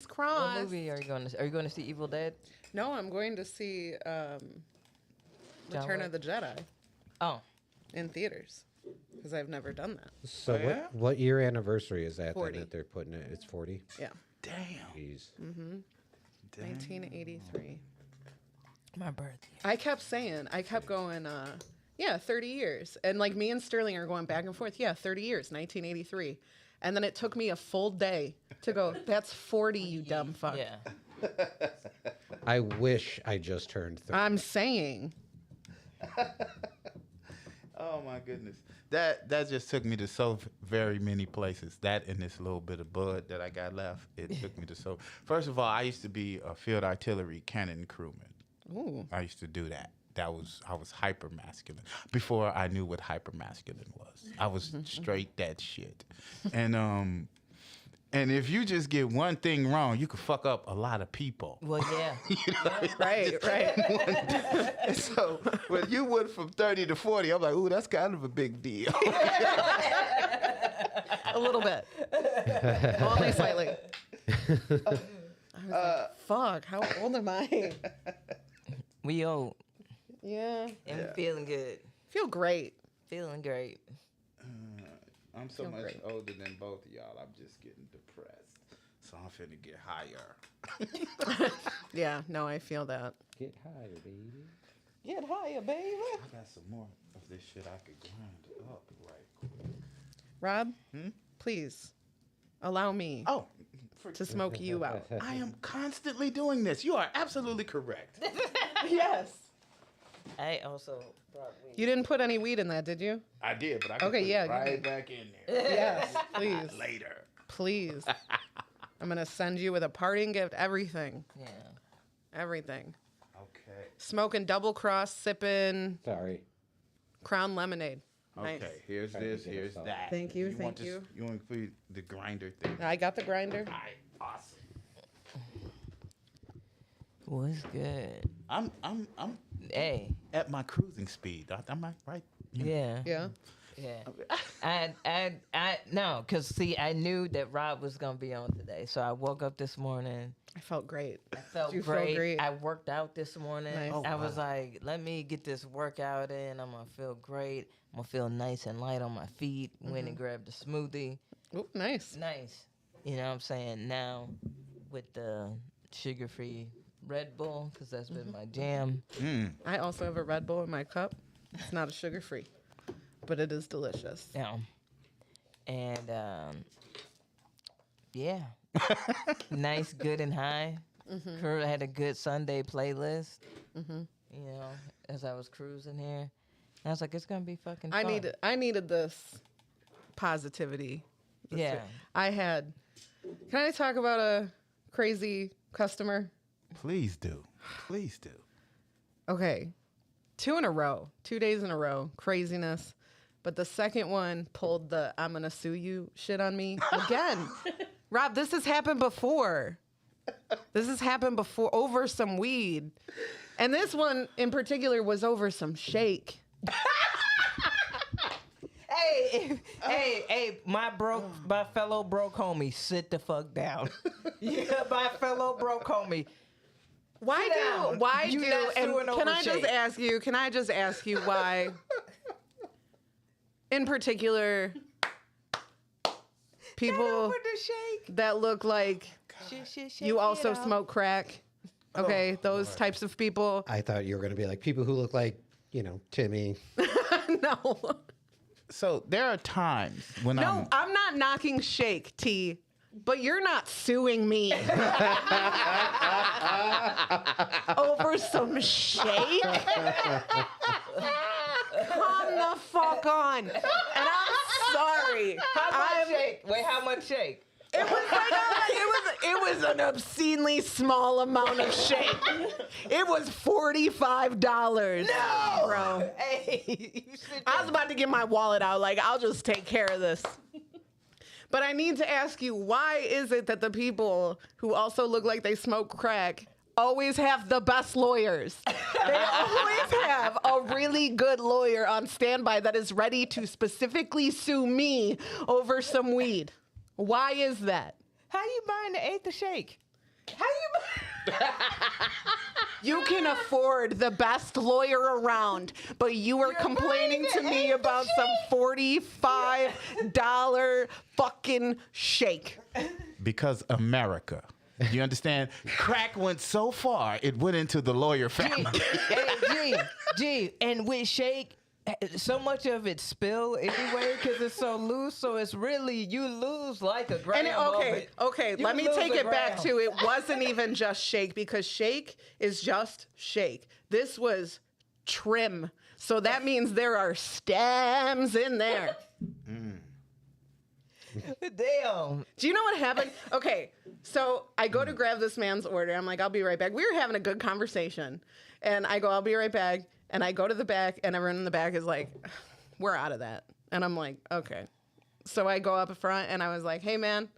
What crossed. movie are you going to see? Are you going to see Evil Dead? No, I'm going to see Return Wick? of the Jedi Oh, in theaters because I've never done that. So Oh, yeah? what year anniversary is that then 40. that they're putting it? It's 40? Yeah, Damn. Jeez. Damn. 1983. my birthday. I kept going, yeah, 30 years. And like me and Sterling are going back and forth. Yeah, 30 years, 1983. And then it took me a full day to go, that's 40, you dumb fuck. Yeah. I wish I just turned 30. I'm saying. Oh my goodness. That just took me to so very many places. That and this little bit of bud that I got left, it took me to so. First of all, I used to be a field artillery cannon crewman. Ooh. I used to do that. I was hyper masculine before I knew what hyper masculine was. I was straight that shit. And if you just get one thing wrong, you could fuck up a lot of people. Well, yeah. Right. And so when you went from 30 to 40, I'm like, ooh, that's kind of a big deal. A little bit. Only slightly. I was like, fuck, how old am I? We old Yeah. and we feeling good. Feel great. Feeling great. I'm so Feel much great. older than both of y'all. I'm just getting depressed. So I'm finna get higher. Yeah, no, I feel that. Get higher, baby. Get higher, baby. I got some more of this shit I could grind up right quick. Rob, please allow me Oh, to smoke you out. I am constantly doing this. You are absolutely correct. Yes. I also brought weed. You didn't put any weed in that, did you? I did, but I can Okay, put yeah, it you right can- back in there Yes, please. later. Please. I'm going to send you with a parting gift, everything. Yeah. Everything. Okay. Smoking double cross, sipping Sorry. Crown lemonade. Nice. Okay, here's Trying to this, get here's us all. that. Thank you, want thank this- you. You want to put the grinder thing? I got the grinder. All right, awesome. What's good? I'm Hey. at my cruising speed. I'm right. Yeah. Yeah. Yeah. No, because see, I knew that Rob was going to be on today. So I woke up this morning. I felt great. I felt You feel great. great? I worked out this morning. Nice. Oh, I was wow. like, let me get this workout in. I'm going to feel great. I'm going to feel nice and light on my feet. Went and grabbed a smoothie. Ooh, nice. Nice. You know what I'm saying? Now, with the sugar-free Red Bull, because that's been my jam. I also have a Red Bull in my cup. It's not a sugar free, but it is delicious. Yeah. And, yeah. Nice, good, and high. Crew had a good Sunday playlist. You know, as I was cruising here. I was like, it's going to be fucking fun. I needed this positivity. Yeah. Can I talk about a crazy customer? Please do. Please do. Okay. 2 days in a row, craziness. But the second one pulled the I'm going to sue you shit on me again. Rob, this has happened before. Over some weed. And this one in particular was over some shake. Hey, my fellow broke homie, sit the fuck down. Yeah, my fellow broke homie. Why down. You not and suing over can I just shake. ask you why in particular people Over the shake. that look like Shake you it also out. smoke crack? Okay, those types of people. I thought you were going to be like people who look like, Timmy. No. So there are times when No, I'm not knocking Shake, T, but you're not suing me over some shake. Come the fuck on. And I'm sorry. How much shake? Wait, how much shake? It was like it was an obscenely small amount of shake. It was $45. No, bro. Hey, you should I was about to get my wallet out. Like, I'll just take care of this. But I need to ask you, why is it that the people who also look like they smoke crack always have the best lawyers? They always have a really good lawyer on standby that is ready to specifically sue me over some weed. Why is that? How you buying the eighth of shake? How you? You can afford the best lawyer around, but you are complaining to me about some $45 fucking shake. Because America. You understand? Crack went so far, it went into the lawyer family. G, and with shake, so much of it spill anyway because it's so loose. So it's really you lose like a gram. And okay, let me take it back to it wasn't even just shake because shake is just shake. This was trim, so that means there are stems in there. Damn. Do you know what happened? Okay, so I go to grab this man's order. I'm like, I'll be right back. We were having a good conversation, and I go, I'll be right back. And I go to the back, and everyone in the back is like, we're out of that. And I'm like, okay. So I go up front, and I was like, hey, man,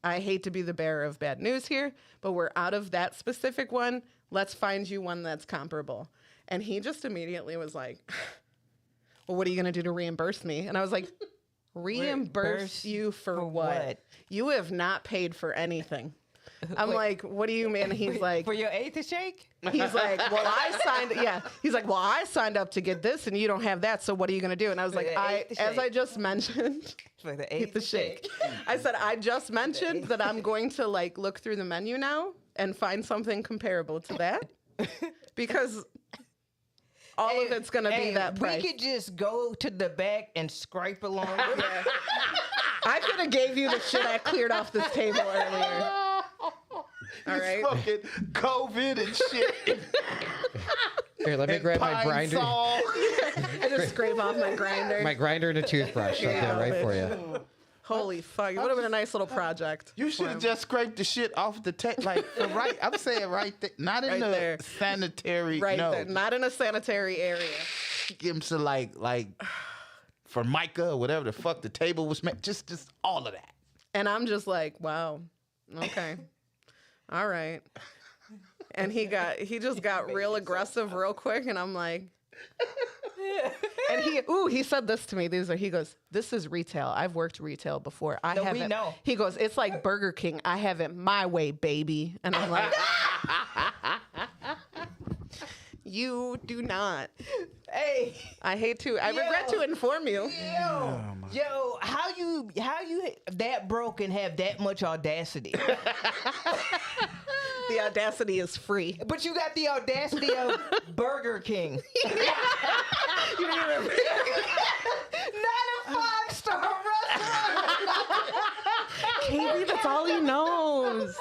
I hate to be the bearer of bad news here, but we're out of that specific one. Let's find you one that's comparable. And he just immediately was like, well, what are you going to do to reimburse me? And I was like, reimburse you for what? You have not paid for anything. I'm like, what do you mean? He's like, for your eighth shake? He's like, well, I signed. Yeah, he's like, well, I signed up to get this, and you don't have that. So what are you gonna do? And I was like, as I just mentioned, For the eighth shake. I said, I just mentioned that I'm going to like look through the menu now and find something comparable to that because all of it's gonna be that price. We could just go to the back and scrape along. Yeah. I could have gave you the shit I cleared off this table earlier. All right. Smoking COVID and shit. Here, let me grab my grinder. I just scrape off my grinder. My grinder and a toothbrush. I'll get it right for you. Holy fuck! It would have been a nice little project. You should have just scraped the shit off the tape, like right. I'm saying right there, not in Right the there. sanitary. Right no. there, not in a sanitary area. Give him some like Formica or whatever the fuck the table was made. Just all of that. And I'm just like, wow, okay, all right. And he just got real aggressive real quick, and I'm like, and he said this to me. He goes, this is retail. I've worked retail before. We know. He goes, it's like Burger King. I have it my way, baby. And I'm like, you do not. Hey, I regret to inform you. yo, how you that broke and have that much audacity? The audacity is free. But you got the audacity of Burger King. You didn't even Not a 5-star restaurant. KB, that's all he knows.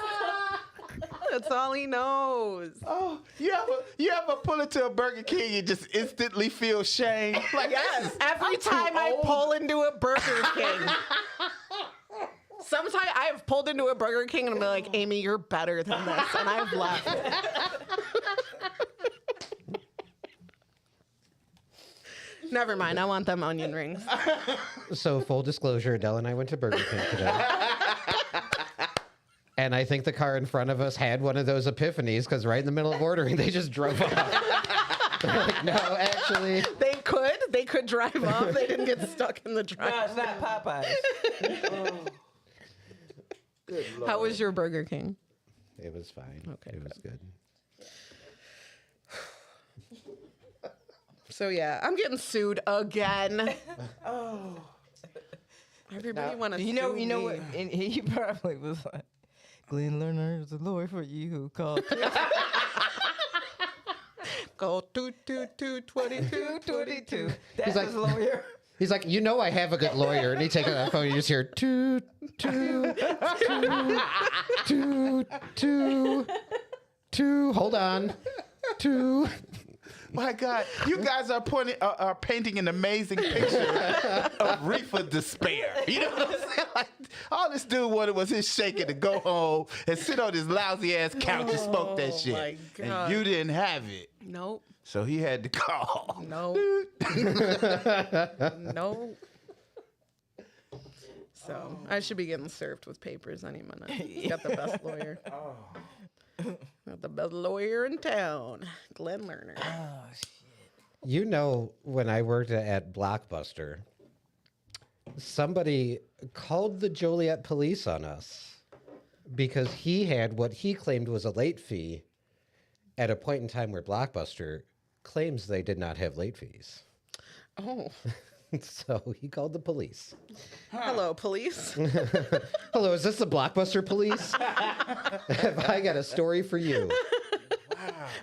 That's all he knows. Oh, you ever pull into a Burger King and just instantly feel shame? Like Yes. Every time I pull into a Burger King. Sometimes I have pulled into a Burger King and I'm like, Aimee, you're better than this. And I've left. Never mind. I want them onion rings. So, full disclosure, Adele and I went to Burger King today. And I think the car in front of us had one of those epiphanies because right in the middle of ordering, they just drove off. They're like, no, actually. They could drive off. They didn't get stuck in the drive. No, it's not Popeyes. Good Lord. How was your Burger King? It was fine. Okay, It was good. So yeah, I'm getting sued again. Everybody want to sue You know me. what? And he probably was like, Glenn Lerner is a lawyer for you who called. Go 222 22. That's like- his lawyer. He's like, you know I have a good lawyer. And he takes out that phone, you just hear, toot, toot, toot, toot, toot, hold on, toot. My God, you guys are painting an amazing picture of reefer despair. You know what I'm saying? Like, all this dude wanted was his shaking to go home and sit on his lousy ass couch and smoke that shit. my God. And you didn't have it. Nope. So he had to call. No. No. So I should be getting served with papers any minute. Got the best lawyer. Got the best lawyer in town, Glenn Lerner. Oh, shit. You know, when I worked at Blockbuster, somebody called the Joliet police on us. because he had what he claimed was a late fee at a point in time where Blockbuster claims they did not have late fees. Oh. So he called the police. Hello, police. Hello, is this the Blockbuster police? Have I got a story for you?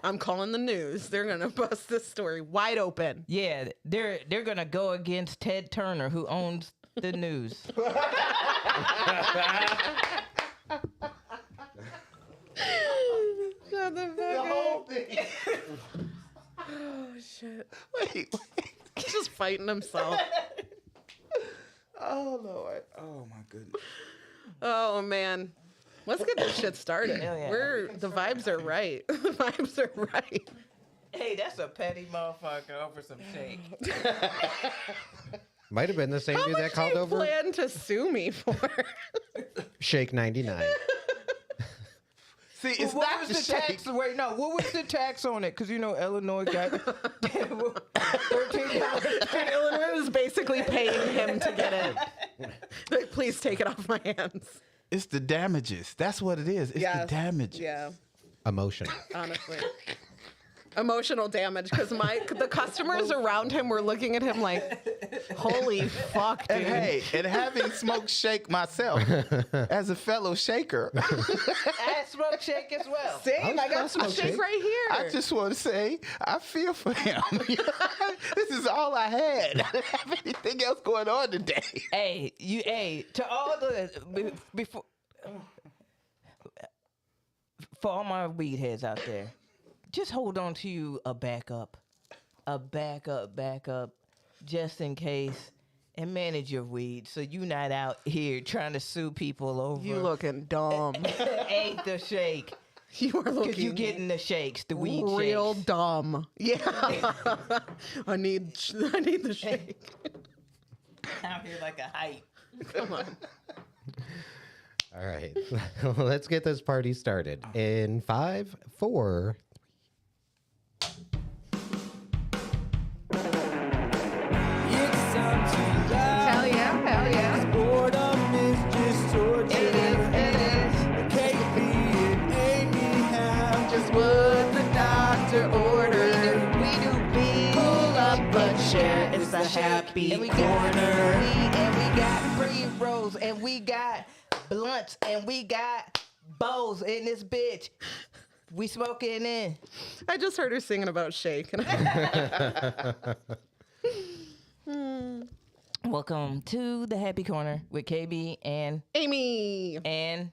I'm calling the news. They're gonna bust this story wide open. Yeah, they're gonna go against Ted Turner, who owns the news. Shut the fuck up. thing. Oh shit. Wait. He's just fighting himself. Oh Lord. Oh my goodness. Oh man. Let's get this shit started. Hell yeah. The vibes are right. The vibes are right. Hey, that's a petty motherfucker over some shake. Might have been the same How dude much that called do you over plan to sue me for? Shake 99. See, it's What not was the the shake. tax? Wait, no. What was the tax on it? Because you know Illinois got $13. Illinois was basically paying him to get it. Like, please take it off my hands. It's the damages. That's what it is. It's the damages. Yeah, Emotion. honestly. Emotional damage because the customers around him were looking at him like, holy fuck, dude. And hey, and having smoked shake myself as a fellow shaker, I smoke shake as well. Same, I got some shake right here. I just want to say I feel for him. This is all I had. I didn't have anything else going on today. Hey, to all the before for all my weed heads out there, just hold on to you a backup, just in case, and manage your weed so you not out here trying to sue people over. You looking dumb. Ain't the shake. You are Cause looking you getting the shakes, the weed real shakes. dumb. Yeah. I need the shake. Out here like a hype. Come on. All right. Let's get this party started. In 5, 4. Hell yeah, hell yeah. Boredom is just torture. It is. KB and Aimee have Just what the doctor ordered. We do big. Pull up but share. It's the happy And we got corner. weed, and we got pre-rolls, and we got blunts, and we got bowls in this bitch. We smoking in. I just heard her singing about shake. Welcome to the Happy Corner with KB and Aimee.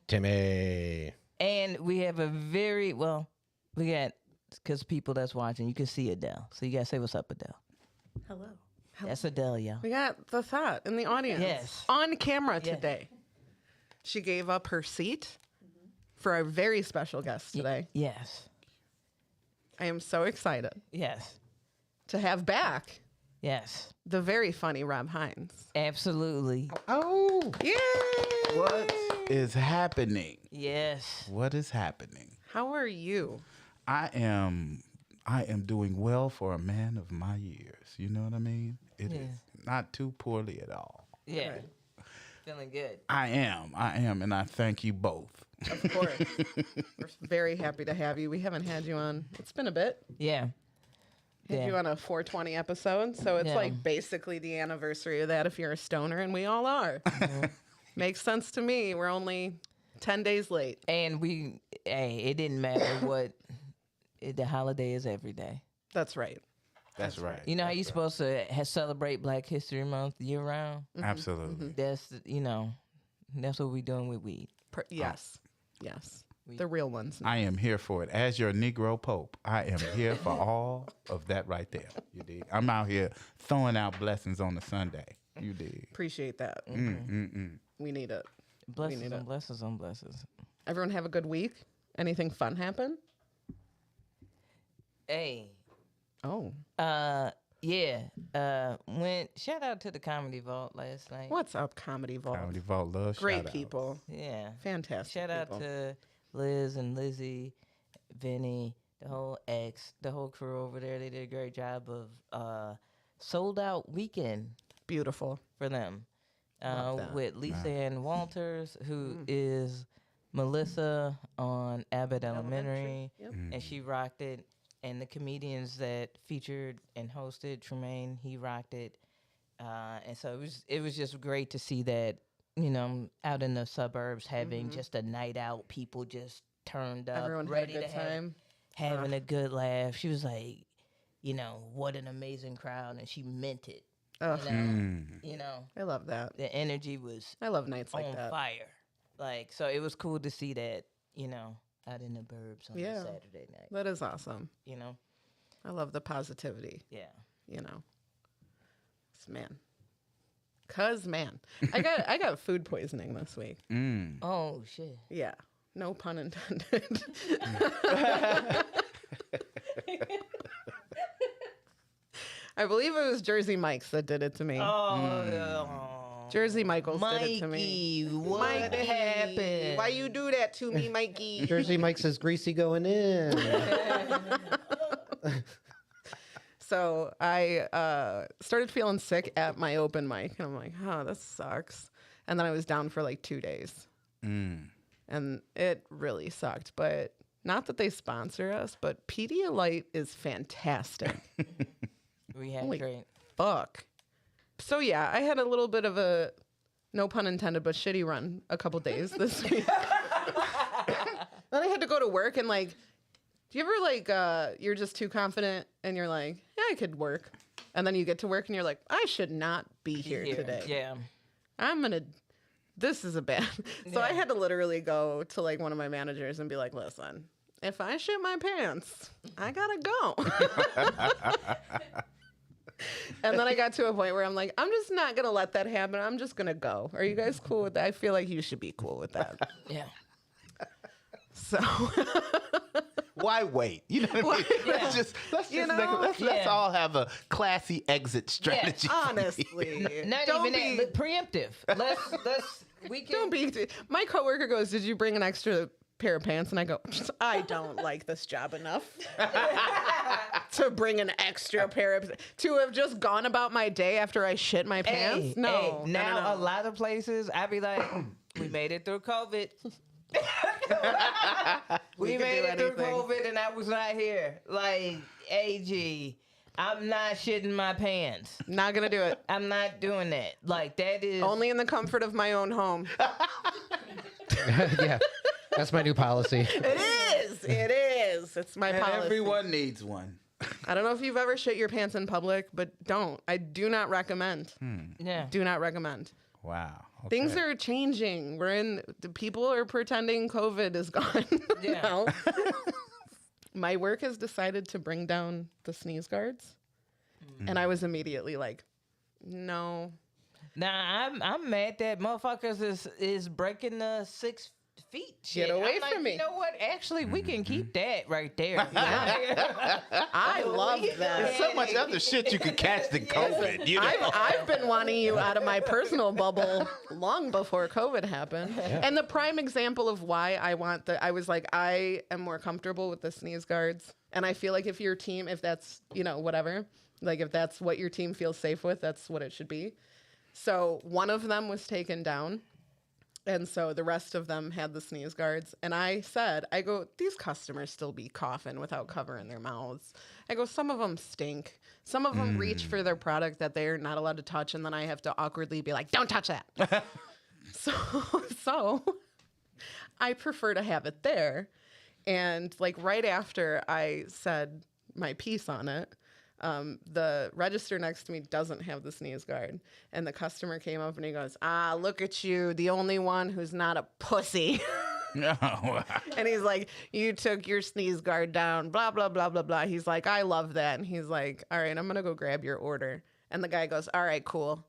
Timmy. and we have a we got, because people that's watching, you can see Adele, so you gotta say what's up, Adele. Hello. That's Adele, y'all. We got the thought in the audience. Yes. On camera Yes. today. She gave up her seat for our very special guest today. Yes, I am so excited yes, to have back yes, the very funny Rob Hines. absolutely, Oh. Yay! What is happening? yes. What is happening? How are you? I am doing well for a man of my years. You know what I mean? It is not too poorly at all. Yeah, Right. feeling good. I am, and I thank you both. Of course. We're very happy to have you. We haven't had you on. It's been a bit. Yeah. Had you on a 420 episode, so it's Yeah. like basically the anniversary of that if you're a stoner, and we all are. Mm-hmm. Makes sense to me. We're only 10 days late. And it didn't matter what the holiday is every day. That's right. That's right. You know how you're supposed to celebrate Black History Month year round? Absolutely. That's what we're doing with weed. Yes. Yes. The real ones. I am here for it. As your Negro Pope, I am here for all of that right there. You dig? I'm out here throwing out blessings on a Sunday. You dig? Appreciate that. We need it. Blessings need on it. blessings on blessings. Everyone have a good week. Anything fun happen? Hey, Oh. went shout out to the Comedy Vault last night. What's up, Comedy Vault? Comedy Vault love Great shout-outs. people. Yeah. Fantastic. Shout out people. to Liz and Lizzie, Vinny, the whole crew over there. They did a great job of sold out weekend Beautiful. for them. Love that. With Lisa Ann Walters, who is Melissa on Abbott Elementary, Yep. and she rocked it. And the comedians that featured and hosted, Tremaine, he rocked it. And so it was just great to see that, you know, out in the suburbs having just a night out, people just turned up, Everyone had a ready good to time. having a good laugh. She was like, you know, what an amazing crowd, and she meant it. Ugh. You know, I love that. the energy was I love nights like on that. fire. Like, so it was cool to see that, you know, out in the burbs on a Yeah. Saturday night. That is awesome. You know, I love the positivity. yeah. You know, man. I got food poisoning this week. Oh shit. Yeah, no pun intended. I believe it was Jersey Mike's that did it to me. Jersey Michaels did it to me. Mikey, what happened? Why you do that to me, Mikey? Jersey Mike says greasy going in. So I started feeling sick at my open mic, and I'm like, oh, this sucks. And then I was down for like 2 days, and it really sucked. But not that they sponsor us, but Pedialyte is fantastic. We had Holy great. fuck. So yeah, I had a little bit of a, no pun intended, but shitty run a couple days this week. Then I had to go to work, and like, do you ever like you're just too confident and you're like, yeah, I could work, and then you get to work and you're like, I should not be here today. Yeah. This is a bad. So I had to literally go to like one of my managers and be like, listen, if I shit my pants, I gotta go. And then I got to a point where I'm like, I'm just not gonna let that happen. I'm just gonna go. Are you guys cool with that? I feel like you should be cool with that. Yeah. So Why wait? You know what I mean? Let's all have a classy exit strategy. honestly, Not don't even be, that, but preemptive. Let's we can don't be. My coworker goes, "Did you bring an extra pair of pants?" And I go, "I don't like this job enough to bring an extra pair of to have just gone about my day after I shit my pants." No, Now a lot of places, I be like, we made it through COVID. we made it through COVID, and I was not here. Like, AG, I'm not shitting my pants. Not gonna do it. I'm not doing that. Like, that is Only in the comfort of my own home. Yeah, that's my new policy. It is. It is. It's my And policy. everyone needs one. I don't know if you've ever shit your pants in public, but don't. I do not recommend. yeah. Do not recommend. Wow. Things okay. are changing. The people are pretending COVID is gone. Yeah. now. My work has decided to bring down the sneeze guards, and I was immediately like, no. Nah, I'm mad that motherfuckers is breaking the 6 feet shit. Get away I'm like, from me. You know what? Actually, we can keep that right there. I love that. There's so much other shit you could catch than COVID. You know? I've been wanting you out of my personal bubble long before COVID happened. And the prime example of why I was like, I am more comfortable with the sneeze guards. And I feel like if your team, if that's, whatever, like if that's what your team feels safe with, that's what it should be. So one of them was taken down. And so the rest of them had the sneeze guards. And I go, these customers still be coughing without covering their mouths. I go, some of them stink. Some of them reach for their product that they're not allowed to touch. And then I have to awkwardly be like, don't touch that. So I prefer to have it there. And like right after I said my piece on it, the register next to me doesn't have the sneeze guard. And the customer came up and he goes, look at you, the only one who's not a pussy. No. And he's like, you took your sneeze guard down, blah, blah, blah, blah, blah. He's like, I love that. And he's like, all right, I'm going to go grab your order. And the guy goes, all right, cool.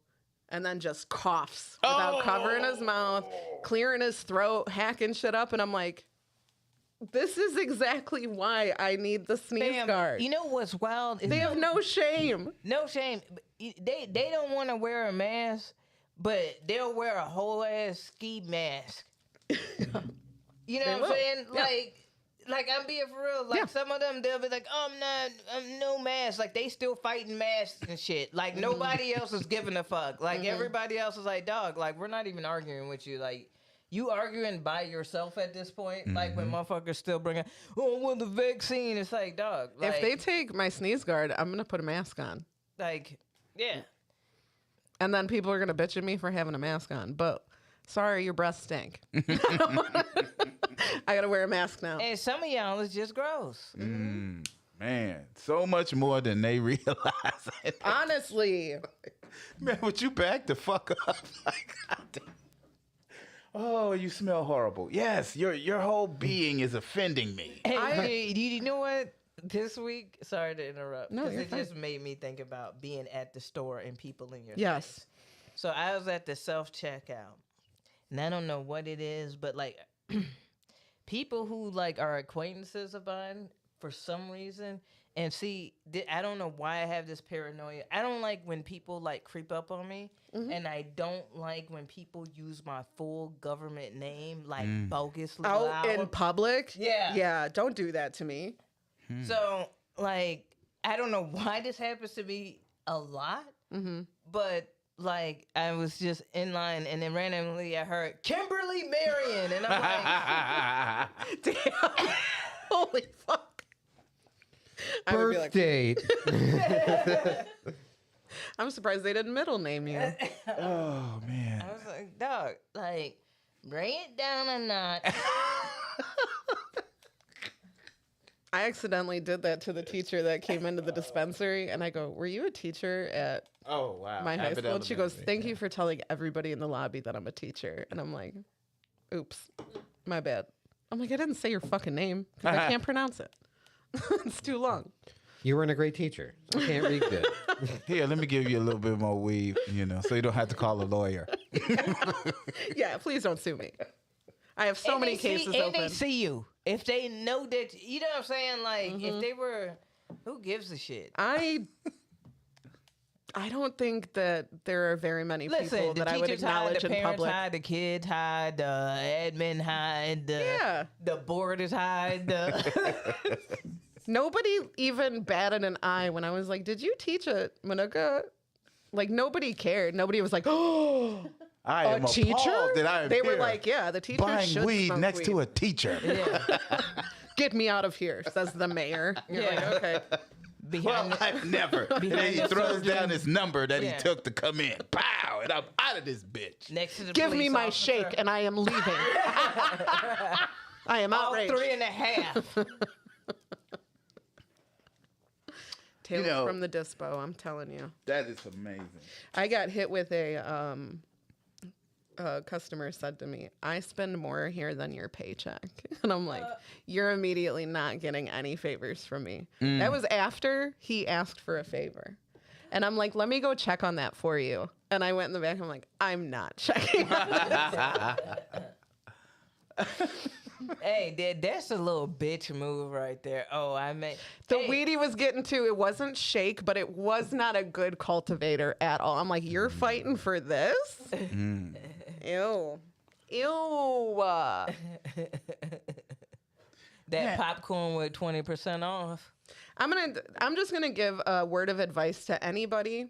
And then just coughs without covering his mouth, clearing his throat, hacking shit up. And I'm like, this is exactly why I need the sneeze guard. You know what's wild? They have no shame. No shame. They don't want to wear a mask, but they'll wear a whole ass ski mask. You know what I'm saying? Yeah. Like I'm being for real. Like some of them, they'll be like, "Oh, I'm no mask." Like they still fighting masks and shit. Like nobody else is giving a fuck. Like everybody else is like, "Dog, like we're not even arguing with you. Like you arguing by yourself at this point. Like when motherfuckers still bring up, oh, I want the vaccine. It's like, dog. Like, If they take my sneeze guard, I'm gonna put a mask on, like, yeah. and then people are gonna bitch at me for having a mask on. But sorry, your breath stink. I gotta wear a mask now. And some of y'all is just gross. Man, so much more than they realize. Honestly, Man, would you back the fuck up? Like, goddamn. Oh, you smell horrible. Yes, your whole being is offending me. Hey, you know what? This week, sorry to interrupt. No, 'cause you're it fine. just made me think about being at the store and people in your Yes. face. So I was at the self checkout, and I don't know what it is, but like people who like are acquaintances of mine for some reason. And see, I don't know why I have this paranoia. I don't like when people like creep up on me, and I don't like when people use my full government name like bogusly out loud. in public. Yeah. Yeah. Don't do that to me. So, like, I don't know why this happens to me a lot, but like, I was just in line, and then randomly I heard Kimberly Marion, and I'm like, Damn. Holy fuck. I would be Birth like, date. I'm surprised they didn't middle name you. Oh man. I was like, dog, like, bring it down a notch. I accidentally did that to the teacher that came into the dispensary, and I go, "Were you a teacher at Oh wow. my high Abbott school?" And she goes, Elementary. "Thank you for telling everybody in the lobby that I'm a teacher." And I'm like, "Oops, my bad." I'm like, "I didn't say your fucking name because I can't pronounce it. It's too long." You weren't a great teacher. I can't read good. Here, let me give you a little bit more weave, so you don't have to call a lawyer. Yeah, please don't sue me. I have so And many they see- cases and open. they see you. If they know that, you know what I'm saying? Like, if they were, who gives a shit? I don't think that there are very many people Listen, the that I would teachers hide, acknowledge the in parents public. hide, the kids hide, the admin hide, Yeah. the boarders hide. The Nobody even batted an eye when I was like, "Did you teach at Manuka?" Like, nobody cared. Nobody was like, "Oh, I a am teacher?" appalled that I am They were here like, "Yeah, the teacher buying should weed smoke next weed. to a teacher. yeah, Get me out of here," says the mayor. You're like, Yeah. okay. behind Well, the, I've never. And then Behind he the throws surgeon. down his number that Yeah. he took to come in. Pow! And I'm out of this bitch. next to the Give me police my officer. shake, and I am leaving. I am All outraged. 3.5. Tales You know- from the dispo. I'm telling you. That is amazing. I got hit with a customer said to me, "I spend more here than your paycheck." And I'm like, "You're immediately not getting any favors from me." That was after he asked for a favor. And I'm like, "Let me go check on that for you." And I went in the back. I'm like, "I'm not checking on this." Hey, that's a little bitch move right there. Oh, I mean, The hey, weed he was getting to, it wasn't shake, but it was not a good cultivator at all. I'm like, "You're fighting for this?" Ew. Ew. that popcorn with 20% off. I'm just gonna give a word of advice to anybody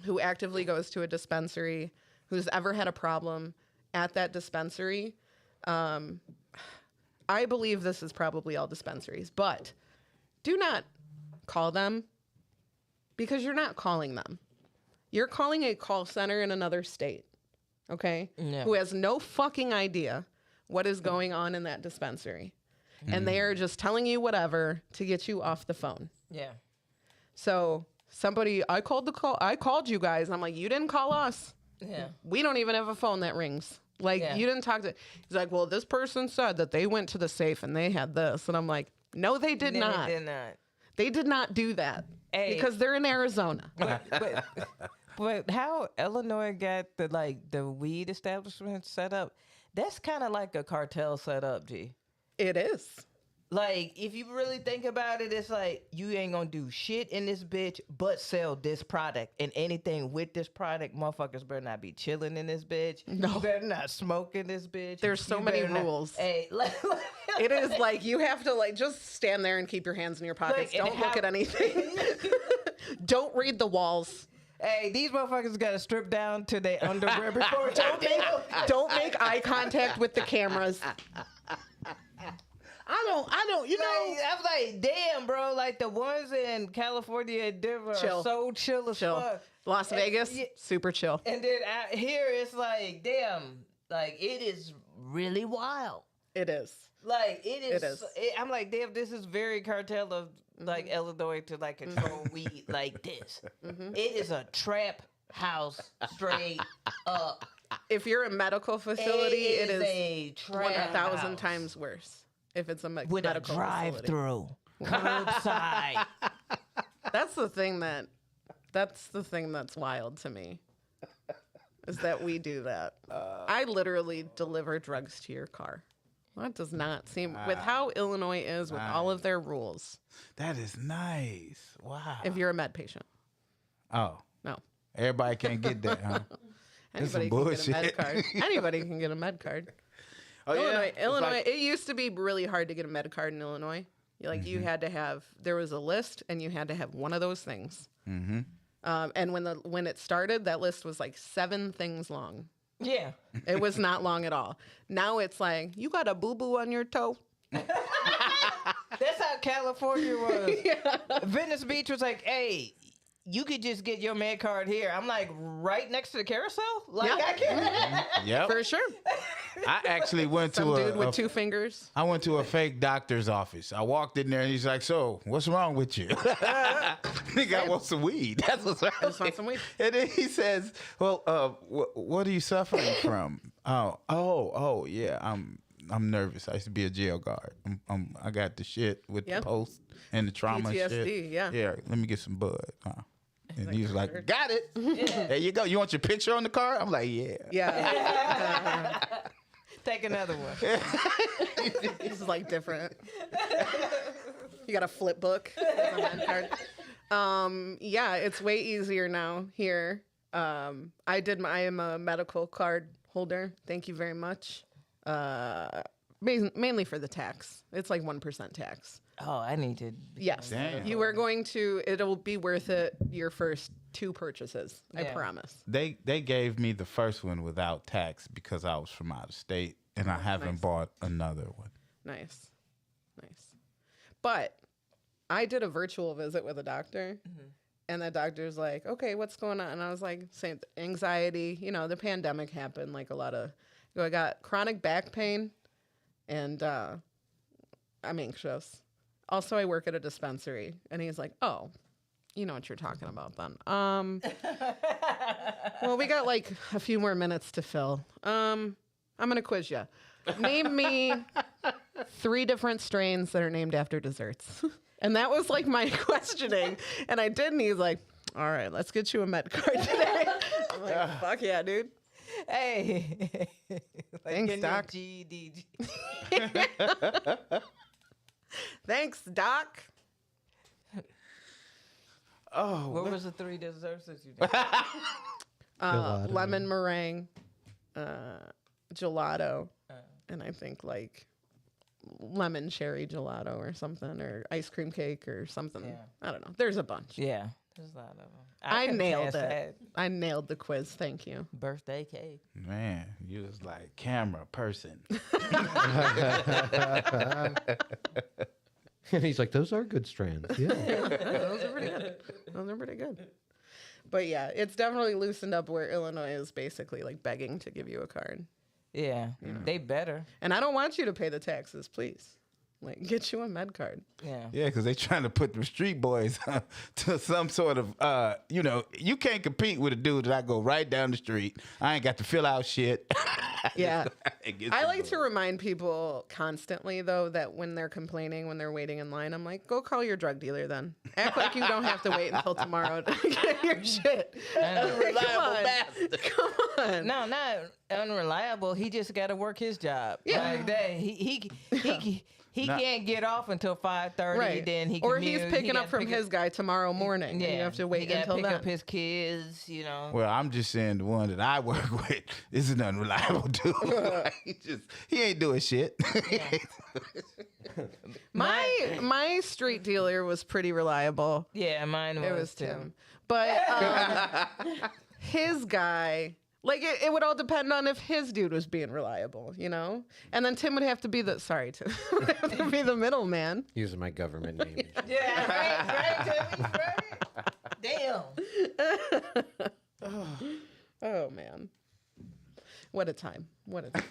who actively goes to a dispensary, who's ever had a problem at that dispensary. I believe this is probably all dispensaries, but do not call them, because you're not calling them. You're calling a call center in another state, okay? Yeah. Who has no fucking idea what is going on in that dispensary. And they are just telling you whatever to get you off the phone. Yeah. So I called you guys. I'm like, "You didn't call us. Yeah. We don't even have a phone that rings. Like, Yeah. you didn't talk to." He's like, "Well, this person said that they went to the safe and they had this." And I'm like, "No, they did No, not. they did not. They did not do that." Hey. Because they're in Arizona. But how Illinois got the weed establishment set up, that's kind of like a cartel setup, G. It is. Like, if you really think about it, it's like, you ain't gonna do shit in this bitch but sell this product. And anything with this product, motherfuckers better not be chilling in this bitch. No. You better not smoke in this bitch. There's so You many better not- rules. Hey, It is like, you have to just stand there and keep your hands in your pockets. Like, and Don't look how- at anything. Don't read the walls. Hey, these motherfuckers got to strip down to their underwear before Don't make eye contact with the cameras. I don't, you know. I'm like, damn, bro. Like the ones in California and Denver Chill. are so chill as Chill. fuck. Las Vegas, yeah. super chill. And then out here, it's like, damn, like it is really wild. It is. Like it is. It is. I'm like, damn, this is very cartel of like Illinois to like control weed like this. It is a trap house straight up. If you're a medical facility, it is a trap 1,000 house times worse. If it's a with a medical facility. drive-through, curbside. That's the thing that's wild to me. Is that we do that. I literally deliver drugs to your car. That does not seem, with how Illinois is, with all of their rules, That is nice. Wow. if you're a med patient. Oh, No. everybody can't get that, huh? That's some Anybody can get a med bullshit. card. Anybody can get a med card. Oh, Illinois, It's Illinois. like- It used to be really hard to get a med card in Illinois. You had to have. There was a list, and you had to have one of those things. Mm-hmm. And when it started, that list was like 7 things long. Yeah. It was not long at all. Now it's like you got a boo boo on your toe. That's how California was. Venice Beach was like, hey, you could just get your med card here. I'm like, right next to the carousel? Like, Yeah. I can. Yep. For sure. I actually went Some to dude with a 2 fingers. I went to a fake doctor's office. I walked in there and he's like, "So, what's wrong with you?" Nigga, I want some weed. That's what's wrong. I just want some weed. And then he says, "Well, what are you suffering from?" Oh, yeah. I'm nervous. I used to be a jail guard. I got the shit with Yep. the post and the trauma and shit. PTSD, yeah. Yeah, let me get some bud. And he was sure. like, "Got it. There you go. You want your picture on the card?" I'm like, "Yeah." Yeah. Take another one. This is like different. You got a flip book as a med card. Yeah, it's way easier now here. I am a medical card holder. Thank you very much. Mainly for the tax. It's like 1% tax. Oh, I need to. Yes. Damn. You are going to, it'll be worth it your first 2 purchases. I Yeah. promise. They gave me the first one without tax because I was from out of state and I haven't nice. bought another one. Nice. But I did a virtual visit with a doctor, and the doctor's like, "Okay, what's going on?" And I was like, "Same anxiety. The pandemic happened. Like a lot of, I got chronic back pain, and I'm anxious. Also, I work at a dispensary." And he's like, "Oh, you know what you're talking about then. Well, we got like a few more minutes to fill. I'm gonna quiz you. Name me 3 different strains that are named after desserts." And that was like my questioning. And I did, and he's like, "All right, let's get you a med card today." I'm like, "Fuck yeah, dude." Hey. Thanks, getting your Doc. GED. Thanks, Doc. Oh, What was the 3 desserts that you did? Gelato. Lemon meringue, gelato, and I think like lemon cherry gelato or something, or ice cream cake or something. Yeah. I don't know. There's a bunch. Yeah. There's a lot of them. I can nailed pass it. that. I nailed the quiz. Thank you. Birthday cake. man, you was like camera person. And he's like, those are good strands. Yeah. Those are pretty good. Those are pretty good. But yeah, it's definitely loosened up where Illinois is basically like begging to give you a card. Yeah. They better. And I don't want you to pay the taxes, please. Like, get you a med card. Yeah. Yeah, because they trying to put the street boys to some sort of, you can't compete with a dude that I go right down the street. I ain't got to fill out shit. Yeah. And get I some like to bud. remind people constantly, though, that when they're complaining, when they're waiting in line, I'm like, go call your drug dealer then. Act like you don't have to wait until tomorrow to get your shit. Unreliable bastard. Come on. No, not unreliable. He just got to work his job. Yeah. Like that. He Not- can't get off until 5:30. Right. Then he or commute. he's picking He up gotta from pick his guy tomorrow morning. Yeah, And you have to wait he gotta until pick then. up his kids. You know. Well, I'm just saying the one that I work with is an unreliable dude. Like, he ain't doing shit. My street dealer was pretty reliable. Yeah, mine was, It was too. Tim. But his guy, like, it would all depend on if his dude was being reliable, you know? And then Tim would have to be the, sorry, Tim, would have to be the middleman. Using my government name. Yeah, right, Timmy, right. Damn. Oh, man. What a time. What a time.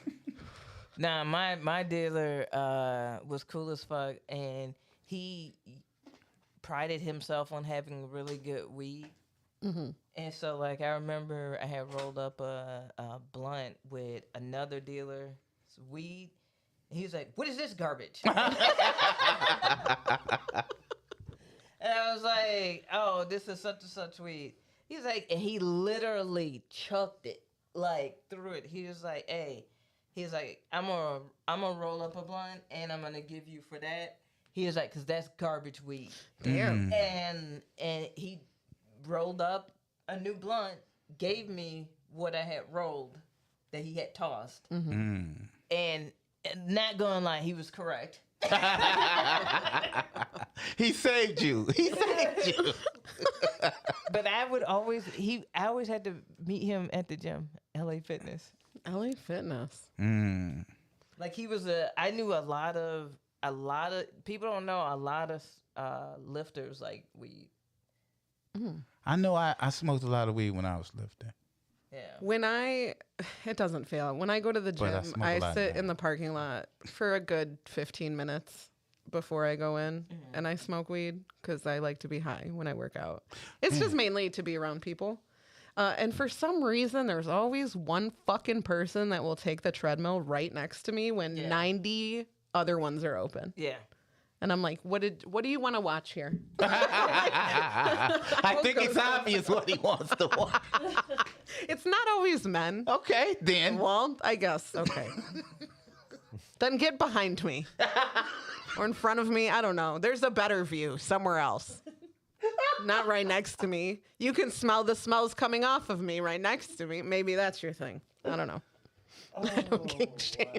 Nah, my dealer was cool as fuck, and he prided himself on having really good weed. And so, like, I remember I had rolled up a blunt with another dealer's weed. And he was like, "What is this garbage?" And I was like, "Oh, this is such and such weed." He's like, and he literally chucked it, like, through it. He was like, "Hey," he's like, I'm gonna roll up a blunt, and I'm gonna give you for that." He was like, "Cause that's garbage weed." Damn. And he rolled up a new blunt, gave me what I had rolled that he had tossed, and not gonna lie, he was correct. He saved you. He saved you. But I always had to meet him at the gym, LA Fitness. LA Fitness. Like he was I knew a lot of people don't know a lot of lifters like weed. I know I smoked a lot of weed when I was lifting. Yeah. It doesn't fail. When I go to the But I gym, smoke a I lot sit now. in the parking lot for a good 15 minutes before I go in and I smoke weed because I like to be high when I work out. It's just mainly to be around people. And for some reason, there's always one fucking person that will take the treadmill right next to me when 90 other ones are open. Yeah. And I'm like, what do you want to watch here? I think it's obvious what he wants to watch. It's not always men. Okay, then. Well, I guess. Okay. Then get behind me. Or in front of me. I don't know. There's a better view somewhere else. Not right next to me. You can smell the smells coming off of me right next to me. Maybe that's your thing. I don't know. I don't kink shame.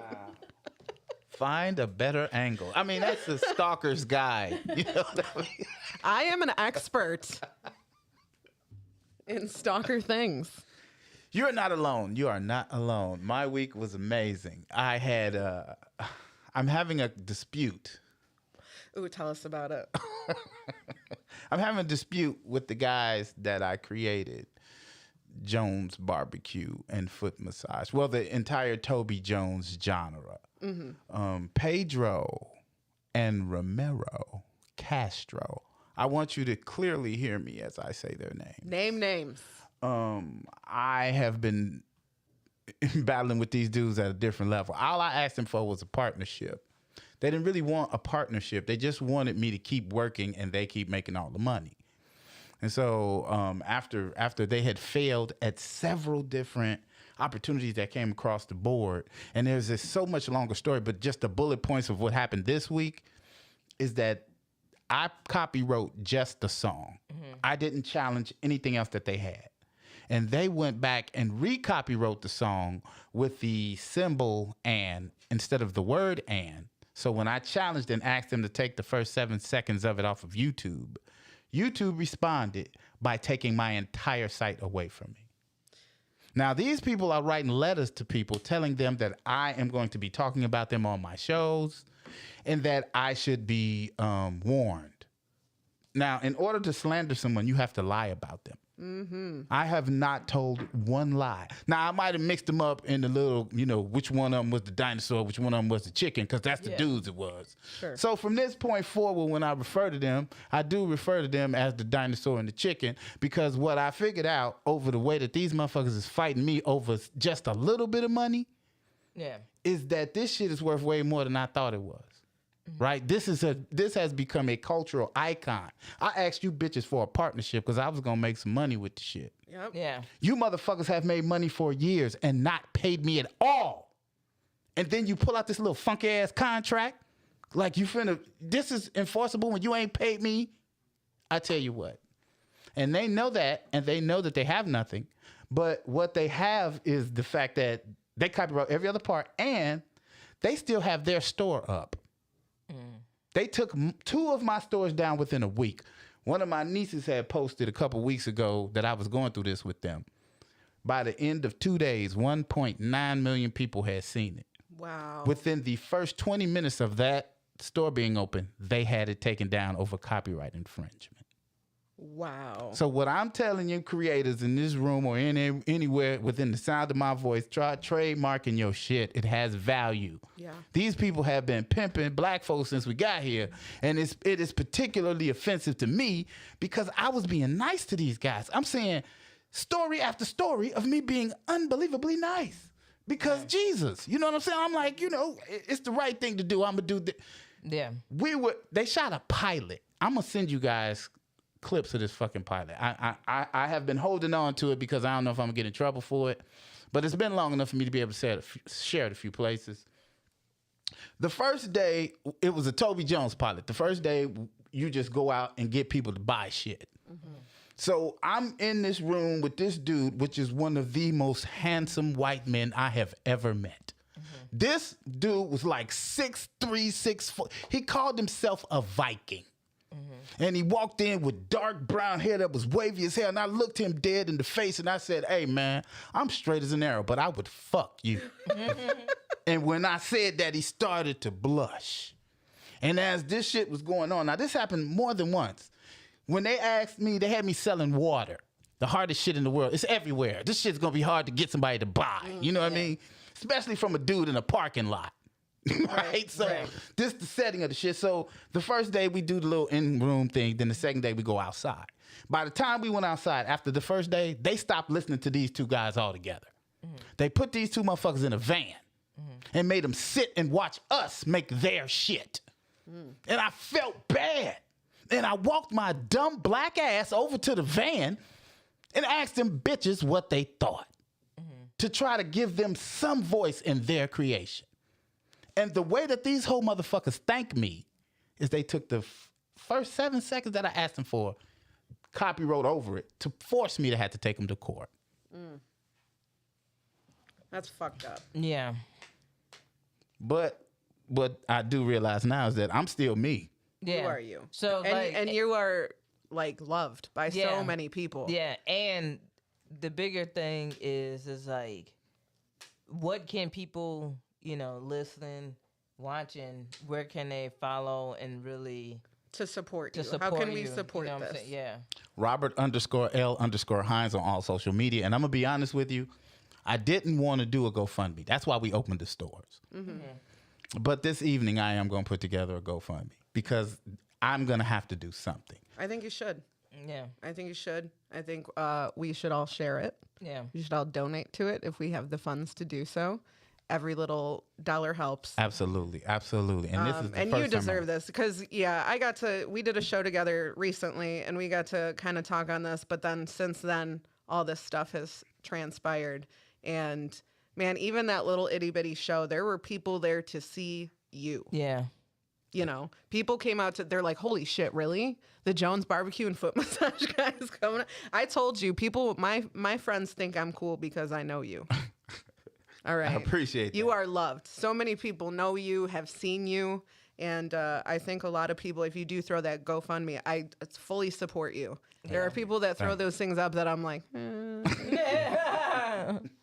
Find a better angle. I mean, that's the stalker's guide. You know what I mean? I am an expert in stalker things. You're not alone. You are not alone. My week was amazing. I'm having a dispute. Ooh, tell us about it. I'm having a dispute with the guys that I created, Jones Barbecue and Foot Massage. Well, the entire Toby Jones genre. Pedro and Romero Castro. I want you to clearly hear me as I say their names. Name names. I have been battling with these dudes at a different level. All I asked them for was a partnership. They didn't really want a partnership. They just wanted me to keep working and they keep making all the money. And so after they had failed at several different opportunities that came across the board, and there's this so much longer story, but just the bullet points of what happened this week is that I copywrote just the song. I didn't challenge anything else that they had. And they went back and recopywrote the song with the symbol "and" instead of the word "and." So when I challenged and asked them to take the first 7 seconds of it off of YouTube, YouTube responded by taking my entire site away from me. Now, these people are writing letters to people telling them that I am going to be talking about them on my shows and that I should be warned. Now, in order to slander someone, you have to lie about them. I have not told one lie. Now, I might have mixed them up in the little, which one of them was the dinosaur, which one of them was the chicken, because that's the dudes it was. Sure. So from this point forward, when I refer to them, I do refer to them as the dinosaur and the chicken, because what I figured out over the way that these motherfuckers is fighting me over just a little bit of money Yeah. is that this shit is worth way more than I thought it was. Right? This has become a cultural icon. I asked you bitches for a partnership because I was gonna make some money with the shit. Yep. Yeah. You motherfuckers have made money for years and not paid me at all. And then you pull out this little funky ass contract Like you finna, this is enforceable when you ain't paid me. I tell you what. And they know that, and they know that they have nothing. But what they have is the fact that they copyright every other part, and they still have their store up. They took 2 of my stores down within a week. One of my nieces had posted a couple weeks ago that I was going through this with them. By the end of 2 days, 1.9 million people had seen it. Wow. Within the first 20 minutes of that store being open, they had it taken down over copyright infringement. Wow. So what I'm telling you, creators in this room or anywhere within the sound of my voice, try trademarking your shit. It has value. Yeah. These people have been pimping black folks since we got here, and it is particularly offensive to me because I was being nice to these guys. I'm saying story after story of me being unbelievably nice because Jesus, you know what I'm saying? I'm like, it's the right thing to do. I'm gonna do that. Yeah. They shot a pilot. I'm gonna send you guys clips of this fucking pilot. I have been holding on to it because I don't know if I'm gonna get in trouble for it, but it's been long enough for me to be able to share it a few places. The first day, it was a Toby Jones pilot. The first day, you just go out and get people to buy shit. So I'm in this room with this dude, which is one of the most handsome white men I have ever met. This dude was like 6'3", 6'4". He called himself a Viking. And he walked in with dark brown hair that was wavy as hell. And I looked him dead in the face and I said, hey, man, I'm straight as an arrow, but I would fuck you. And when I said that, he started to blush. And as this shit was going on, now this happened more than once. When they asked me, they had me selling water, the hardest shit in the world. It's everywhere. This shit's going to be hard to get somebody to buy. You know what I mean? Especially from a dude in a parking lot. Right? So this the setting of the shit. So the first day we do the little in-room thing. Then the second day we go outside. By the time we went outside, after the first day, they stopped listening to these 2 guys altogether. They put these 2 motherfuckers in a van and made them sit and watch us make their shit. And I felt bad. And I walked my dumb black ass over to the van and asked them bitches what they thought to try to give them some voice in their creation. And the way that these whole motherfuckers thank me is they took the first 7 seconds that I asked them for, copyright over it, to force me to have to take them to court. That's fucked up. Yeah. But what I do realize now is that I'm still me. Yeah. Who are you? So And you are like loved by so many people. Yeah, and the bigger thing is like, what can people, listening, watching, where can they follow and really To support you. support How can we you, support you know what I'm this? saying? Yeah. Robert_L_Hines on all social media. And I'm going to be honest with you, I didn't want to do a GoFundMe. That's why we opened the stores. But this evening, I am going to put together a GoFundMe because I'm going to have to do something. I think you should. Yeah. I think you should. I think we should all share it. Yeah. We should all donate to it if we have the funds to do so. Every little dollar helps. Absolutely. Absolutely. And this is the And first you time deserve this because, we did a show together recently and we got to kind of talk on this. But then since then, all this stuff has transpired. And man, even that little itty bitty show, there were people there to see you. Yeah. People came out they're like, holy shit, really? The Jones barbecue and foot massage guy is coming out. I told you, people, my friends think I'm cool because I know you. All right. I appreciate that. You are loved. So many people know you, have seen you. And I think a lot of people, if you do throw that GoFundMe, I fully support you. There are people that throw those things up that I'm like,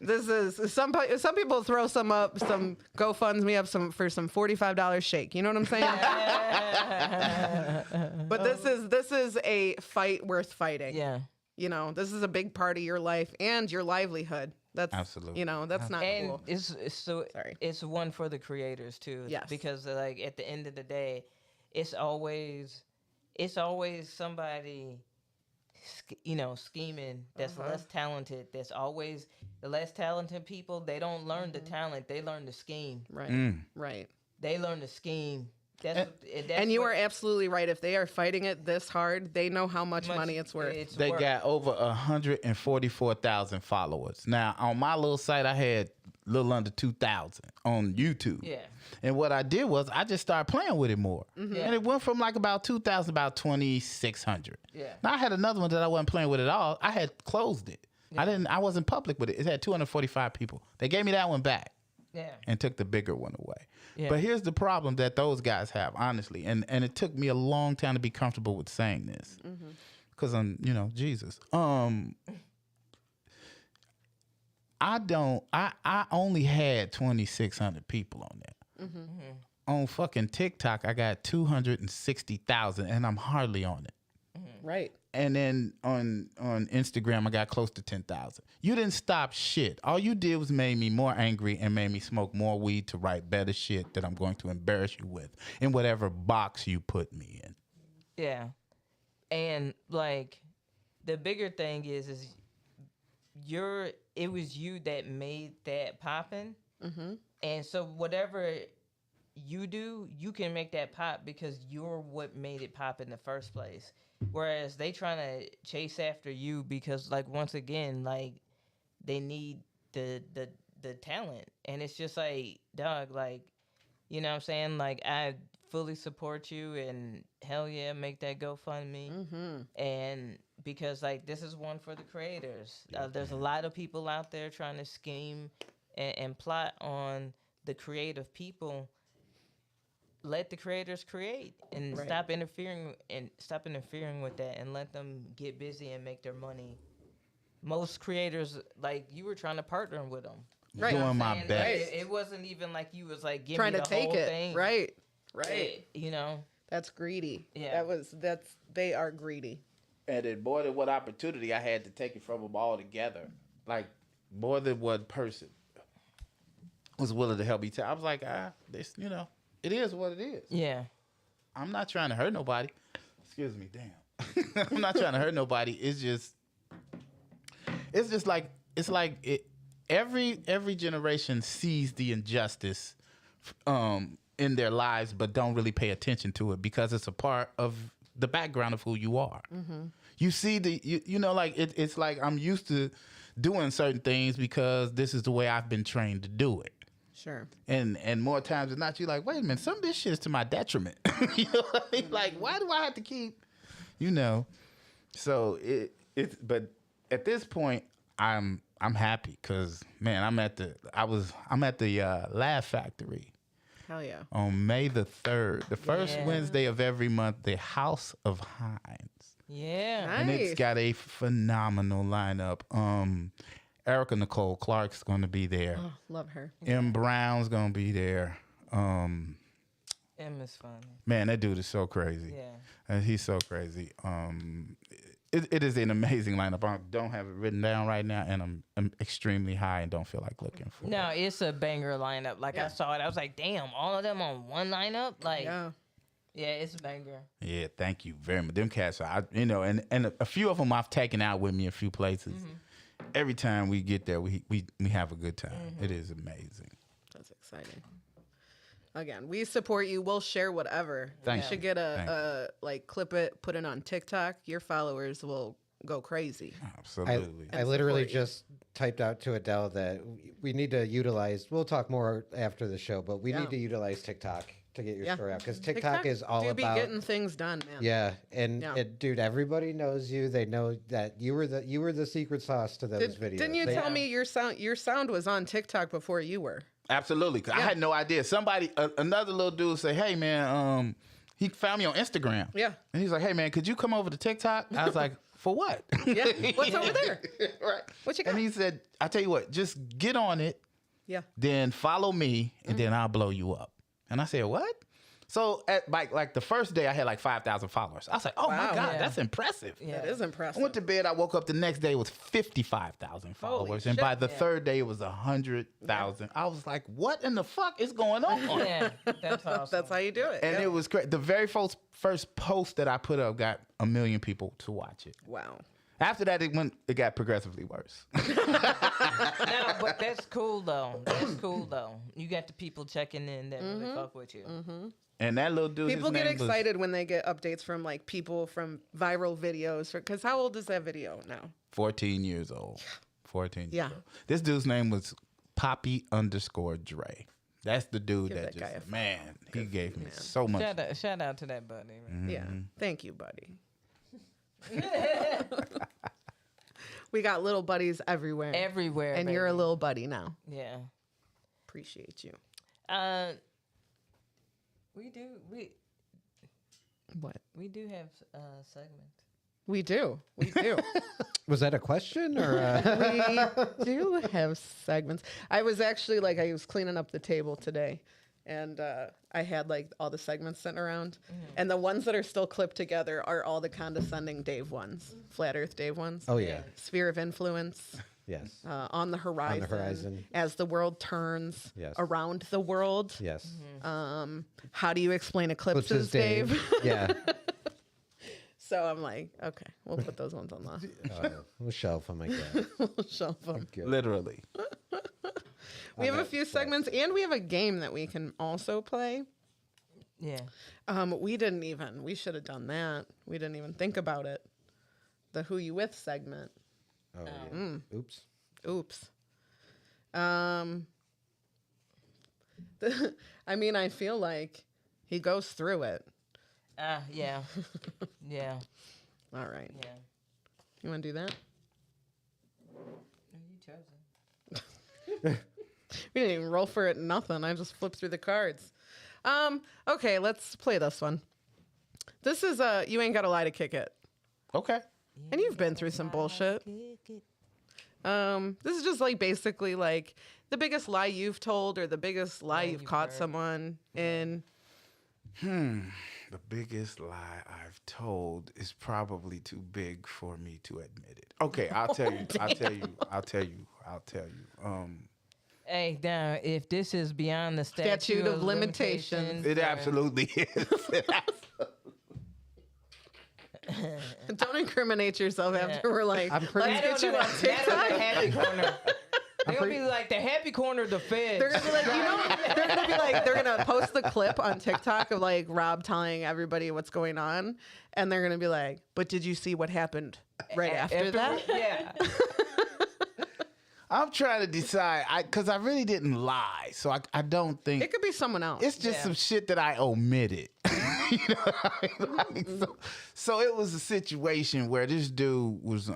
this is some people throw some GoFundMe up for some $45 shake. You know what I'm saying? But this is a fight worth fighting. Yeah. This is a big part of your life and your livelihood. That's Absolutely. That's not And cool. it's one for the creators too. Yes. Because like at the end of the day, it's always somebody scheming that's less talented. That's always the less talented people. They don't learn the talent. They learn the scheme. Right. Right. They learn the scheme. And you are absolutely right. If they are fighting it this hard, they know how much money it's worth. They got over 144,000 followers. Now, on my little site, I had little under 2,000 on YouTube. Yeah. And what I did was I just started playing with it more. Yeah. And it went from like about 2,000, about 2,600. Yeah. Now I had another one that I wasn't playing with at all. I had closed it. I wasn't public with it. It had 245 people. They gave me that one back. Yeah. And took the bigger one away. Yeah. But here's the problem that those guys have, honestly. And it took me a long time to be comfortable with saying this. Because I'm, Jesus. I only had 2,600 people on there. On fucking TikTok, I got 260,000 and I'm hardly on it. Right. And then on Instagram, I got close to 10,000. You didn't stop shit. All you did was made me more angry and made me smoke more weed to write better shit that I'm going to embarrass you with in whatever box you put me in. Yeah. And like the bigger thing is it was you that made that poppin'. And so whatever you do, you can make that pop because you're what made it pop in the first place. Whereas they trying to chase after you because, like, once again, like, they need the talent. And it's just like, dog, like, you know what I'm saying? Like, I fully support you and hell yeah, make that GoFundMe. And because, like, this is one for the creators. There's a lot of people out there trying to scheme and plot on the creative people. Let the creators create and stop interfering with that and let them get busy and make their money. Most creators, like, you were trying to partner with them. Right. Doing my And best. it wasn't even like you was like, give Trying me to the take whole it. thing. Right. You know? That's greedy. Yeah. They are greedy. And then, boy, what opportunity I had to take it from them all together. Like, more than one person was willing to help me. I was like, this, it is what it is. Yeah. I'm not trying to hurt nobody. Excuse me, damn. I'm not trying to hurt nobody. It's just like every generation sees the injustice in their lives, but don't really pay attention to it because it's a part of the background of who you are. You see it's like I'm used to doing certain things because this is the way I've been trained to do it. Sure. And more times than not, you're like, wait a minute, some of this shit is to my detriment. You know what I mean? Like, why do I have to keep, So but at this point, I'm happy because, man, I'm at the Laugh Factory Hell yeah. on May the 3rd, the first Yeah. Wednesday of every month, the House of Hines. Yeah. Nice. And it's got a phenomenal lineup. Erica Nicole Clark's going to be there. Oh, love her. M. Brown's going to be there. Emma's funny. Man, that dude is so crazy. Yeah. He's so crazy. It is an amazing lineup. I don't have it written down right now, and I'm extremely high and don't feel like looking for it. No, it's a banger lineup. Like, I saw it. I was like, damn, all of them on one lineup? Like, Yeah. yeah, it's a banger. Yeah, thank you very much. Them cats, and a few of them I've taken out with me a few places. Every time we get there, we have a good time. It is amazing. That's exciting. Again, we support you. We'll share whatever. Thank you you. should get clip it, put it on TikTok. Your followers will go crazy. Absolutely. I literally support you. just typed out to Adele that we need to utilize. We'll talk more after the show, but we Yeah. need to utilize TikTok to get your Yeah. story out because TikTok is all do about be getting things done, man. Yeah, and Yeah. dude, everybody knows you. They know that you were the secret sauce to those videos. Didn't you They- tell me your sound was on TikTok before you were? Absolutely. 'Cause I had no idea. Somebody, another little dude say, hey, man, he found me on Instagram. Yeah. And he's like, hey, man, could you come over to TikTok? I was like, for what? Yeah. What's over there? Right. What you got? And he said, I tell you what, just get on it, Yeah. then follow me, and then I'll blow you up. And I said, what? So at like the first day, I had like 5,000 followers. I was like, oh my Wow. God, Yeah. that's impressive. Yeah. That is I impressive. went to bed. I woke up the next day with 55,000 followers, and shit. by the Yeah. third day, it was 100,000. I was like, "What in the fuck is going on?" Yeah, that's awesome. That's how you do it. And Yeah. it was great. The very first post that I put up got 1 million people to watch it. Wow. After that, it got progressively worse. No, but that's cool though. That's cool though. You got the people checking in that really fuck with you. And that little dude, People his get name was- excited when they get updates from like people from viral videos. Because how old is that video now? 14 years old. 14 years Yeah. old. This dude's name was Poppy_Dre. That's the dude Give that that guy just a man. He gave me man. so much. Shout out to that buddy. Man. Yeah. Thank you, buddy. We got little buddies everywhere. Everywhere, And you're a baby. little buddy now. Yeah. Appreciate you. What? We do have segments. We do. We do. Was that a question or? We do have segments. I was actually I was cleaning up the table today, and I had all the segments sitting around, and the ones that are still clipped together are all the condescending Dave ones, Flat Earth Dave ones. Oh yeah. Sphere of Influence. Yes. On the horizon. horizon. As the world turns. Yes. Around the world. Yes. How do you explain eclipses, Eclipses, Dave? Yeah. So I'm like, okay, we'll put those ones on the We'll shelf them, I guess. shelf 'em. Literally. We have a few segments, and we have a game that we can also play. Yeah. We should have done that. We didn't even think about it. The Who You With segment. Oh yeah. Oops. Oops. I feel like he goes through it. Yeah. Yeah. All right. Yeah. You want to do that? You chose it. We didn't even roll for it, nothing. I just flipped through the cards. Okay, let's play this one. This is You Ain't Gotta Lie to Kick It. Okay. And you've been through some bullshit. This is just basically the biggest lie you've told or the biggest lie you've caught heard. someone in. The biggest lie I've told is probably too big for me to admit it. Okay, I'll tell you. I'll tell you. Hey, now if this is beyond the statute of limitations. It absolutely is. Don't incriminate yourself after we're like, I'm pretty- let's get you on That'll TikTok. the happy corner. They're gonna be like the happy corner of the feds. They're gonna be they're gonna post the clip on TikTok of Rob telling everybody what's going on, and they're gonna be like, "But did you see what happened right after that?" Yeah. I'm trying to decide, because I really didn't lie, so I don't think It could be someone else. it's just Yeah. some shit that I omitted. You know what I mean? So it was a situation where this dude was